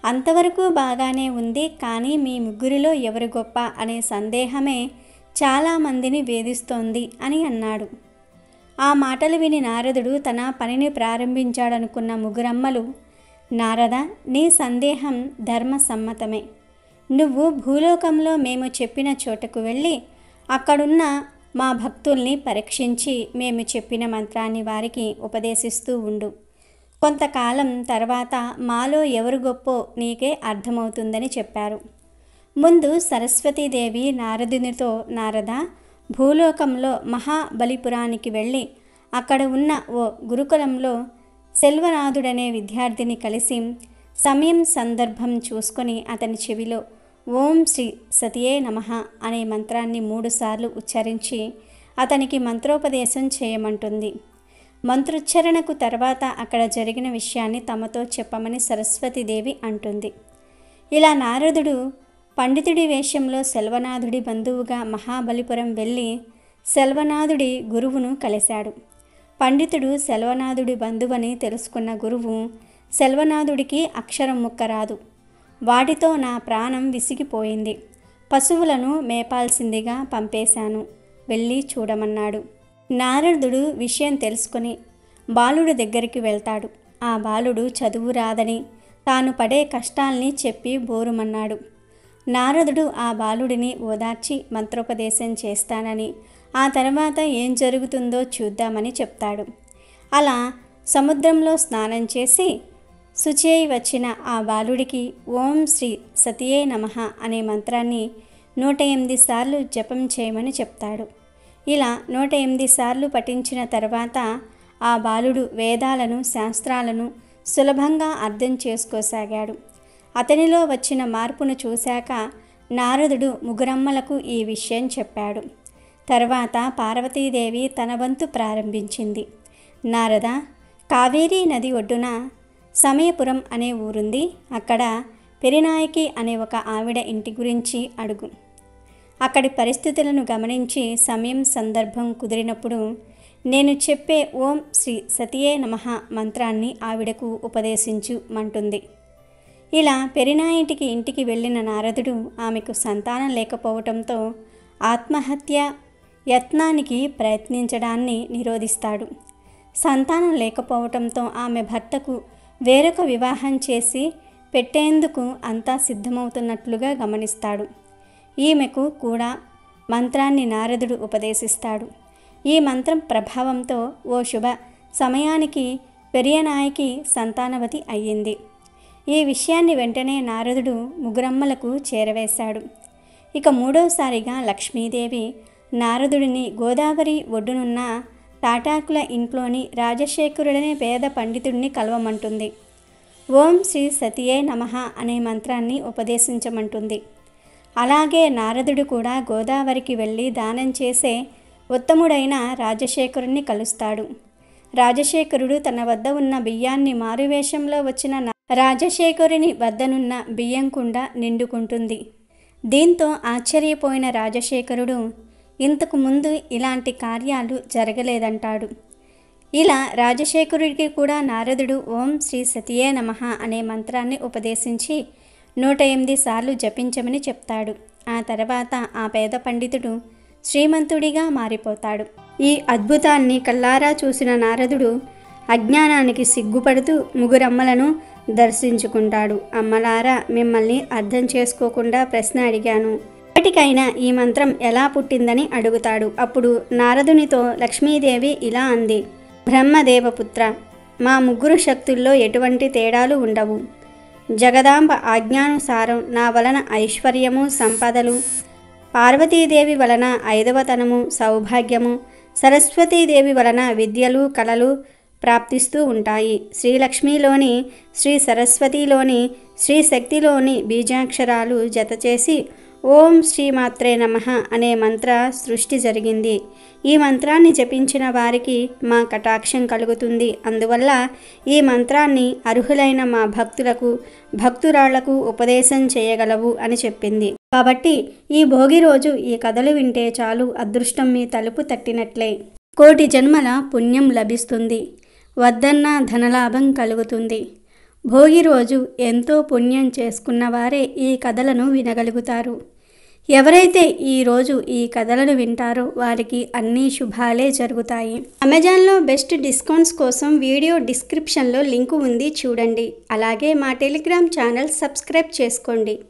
Speaker 2: అంతవరకు బాగానే ఉంది, కానీ మీ ముగ్గురిలో ఎవరు గొప్ప అనే సందేహమే చాలామందిని వేధిస్తోంది అని అన్నాడు. ఆ మాటలు విని నారదుడు తన పనిని ప్రారంభించాడనుకున్న ముగ్గురమ్మలు, నారద, నీ సందేహం ధర్మసమ్మతమే. నువ్వు భూలోకంలో మేము చెప్పిన చోటకు వెళ్ళి అక్కడున్న మా భక్తుల్ని పరీక్షించి మేము చెప్పిన మంత్రాన్ని వారికి ఉపదేశిస్తూ ఉండు. కొంతకాలం తర్వాత మాలో ఎవరు గొప్పో నీకే అర్థమవుతుందని చెప్పారు. ముందు సరస్వతీదేవి నారదునితో, నారద, భూలోకంలో మహాబలిపురానికి వెళ్ళి అక్కడ ఉన్న ఓ గురుకులంలో సెల్వనాథుడనే విద్యార్థిని కలిసి సమయం సందర్భం చూసుకొని అతని చెవిలో ఓం శ్రీ సతియే నమః అనే మంత్రాన్ని 3 సార్లు ఉచ్చరించి అతనికి మంత్రోపదేశం చేయమంటుంది. మంత్రోచ్చరణకు తర్వాత అక్కడ జరిగిన విషయాన్ని తమతో చెప్పమని సరస్వతీదేవి అంటుంది. ఇలా నారదుడు పండితుడి వేషంలో సెల్వనాథుడి బంధువుగా మహాబలిపురం వెళ్ళి సెల్వనాథుడి గురువును కలిశాడు. పండితుడు సెల్వనాథుడి బంధువని తెలుసుకున్న గురువు, సెల్వనాథుడికి అక్షరం ముక్క రాదు, వాటితో నా ప్రాణం విసిగిపోయింది, పశువులను మేపాల్సిందిగా పంపేశాను, వెళ్ళి చూడమన్నాడు. నారదుడు విషయం తెలుసుకొని బాలుడి దగ్గరికి వెళ్తాడు. ఆ బాలుడు చదువు రాదని తాను పడే కష్టాల్ని చెప్పి బోరుమన్నాడు. నారదుడు ఆ బాలుడిని ఓదార్చి మంత్రోపదేశం చేస్తానని, ఆ తర్వాత ఏం జరుగుతుందో చూద్దామని చెప్తాడు. అలా సముద్రంలో స్నానం చేసి శుచి అయి వచ్చిన ఆ బాలుడికి ఓం శ్రీ సతియే నమః అనే మంత్రాన్ని 108 సార్లు జపం చేయమని చెప్తాడు. ఇలా 108 సార్లు పఠించిన తర్వాత ఆ బాలుడు వేదాలను, శాస్త్రాలను సులభంగా అర్థం చేసుకోసాగాడు. అతనిలో వచ్చిన మార్పును చూశాక నారదుడు ముగురమ్మలకు ఈ విషయం చెప్పాడు. తర్వాత పార్వతీదేవి తన వంతు ప్రారంభించింది. నారద, కావేరీ నది ఒడ్డున సమయపురం అనే ఊరుంది. అక్కడ పెరినాయకి అనే ఒక ఆవిడ ఇంటి గురించి అడుగు. అక్కడి పరిస్థితులను గమనించి సమయం సందర్భం కుదిరినప్పుడు నేను చెప్పే ఓం శ్రీ సతియే నమః మంత్రాన్ని ఆవిడకు ఉపదేశించుమంటుంది. ఇలా పెరినాయింటికి ఇంటికి వెళ్ళిన నారదుడు ఆమెకు సంతానం లేకపోవటంతో ఆత్మహత్య యత్నానికి ప్రయత్నించడాన్ని నిరోధిస్తాడు. సంతానం లేకపోవటంతో ఆమె భర్తకు వేరొక వివాహం చేసి పెట్టేందుకు అంతా సిద్ధమవుతున్నట్లుగా గమనిస్తాడు. ఈమెకు కూడా మంత్రాన్ని నారదుడు ఉపదేశిస్తాడు. ఈ మంత్రం ప్రభావంతో ఓ శుభ సమయానికి పెరియనాయకి సంతానవతి అయ్యింది. ఈ విషయాన్ని వెంటనే నారదుడు ముగురమ్మలకు చేరవేశాడు. ఇక మూడోసారిగా లక్ష్మీదేవి నారదుడిని గోదావరి ఒడ్డునున్న తాటాకుల ఇంట్లోని రాజశేఖరుడనే పేద పండితుడిని కలవమంటుంది. ఓం శ్రీ సతియే నమః అనే మంత్రాన్ని ఉపదేశించమంటుంది. అలాగే నారదుడు కూడా గోదావరికి వెళ్ళి దానం చేసే ఉత్తముడైన రాజశేఖరుణ్ణి కలుస్తాడు. రాజశేఖరుడు తన వద్ద ఉన్న బియ్యాన్ని మారువేషంలో వచ్చిన రాజశేఖరుని వద్దనున్న బియ్యం కుండ నిండుకుంటుంది. దీంతో ఆశ్చర్యపోయిన రాజశేఖరుడు ఇంతకు ముందు ఇలాంటి కార్యాలు జరగలేదంటాడు. ఇలా రాజశేఖరుడికి కూడా నారదుడు ఓం శ్రీ సతియే నమః అనే మంత్రాన్ని ఉపదేశించి 108 సార్లు జపించమని చెప్తాడు. ఆ తర్వాత ఆ పేద పండితుడు శ్రీమంతుడిగా మారిపోతాడు. ఈ అద్భుతాన్ని కల్లారా చూసిన నారదుడు అజ్ఞానానికి సిగ్గుపడుతూ ముగురమ్మలను దర్శించుకుంటాడు. అమ్మలారా, మిమ్మల్ని అర్థం చేసుకోకుండా ప్రశ్న అడిగాను. ఇప్పటికైనా ఈ మంత్రం ఎలా పుట్టిందని అడుగుతాడు. అప్పుడు నారదునితో లక్ష్మీదేవి ఇలా అంది. బ్రహ్మదేవపుత్ర, మా ముగ్గురు శక్తుల్లో ఎటువంటి తేడాలు ఉండవు. జగదాంబ ఆజ్ఞానుసారం నా వలన ఐశ్వర్యము, సంపదలు, పార్వతీదేవి వలన ఐదవతనము, సౌభాగ్యము, సరస్వతీదేవి వలన విద్యలు, కళలు ప్రాప్తిస్తూ ఉంటాయి. శ్రీలక్ష్మిలోని, శ్రీ సరస్వతిలోని, శ్రీ శక్తిలోని బీజాక్షరాలు జతచేసి ఓం శ్రీమాత్రే నమః అనే మంత్ర సృష్టి జరిగింది. ఈ మంత్రాన్ని జపించిన వారికి మా కటాక్షం కలుగుతుంది. అందువల్ల ఈ మంత్రాన్ని అర్హులైన మా భక్తులకు, భక్తురాళ్లకు ఉపదేశం చేయగలవు అని చెప్పింది. కాబట్టి ఈ భోగి రోజు ఈ కథలు వింటే చాలు, అదృష్టం మీ తలుపు తట్టినట్లే. కోటి జన్మల పుణ్యం లభిస్తుంది. వద్దన్న ధనలాభం కలుగుతుంది. భోగి రోజు ఎంతో పుణ్యం చేసుకున్న వారే ఈ కథలను వినగలుగుతారు. ఎవరైతే ఈరోజు ఈ కథలను వింటారో వారికి అన్ని శుభాలే జరుగుతాయి. అమెజాన్లో బెస్ట్ డిస్కౌంట్స్ కోసం వీడియో డిస్క్రిప్షన్లో లింకు ఉంది, చూడండి. అలాగే మా టెలిగ్రామ్ ఛానల్ సబ్స్క్రైబ్ చేసుకోండి.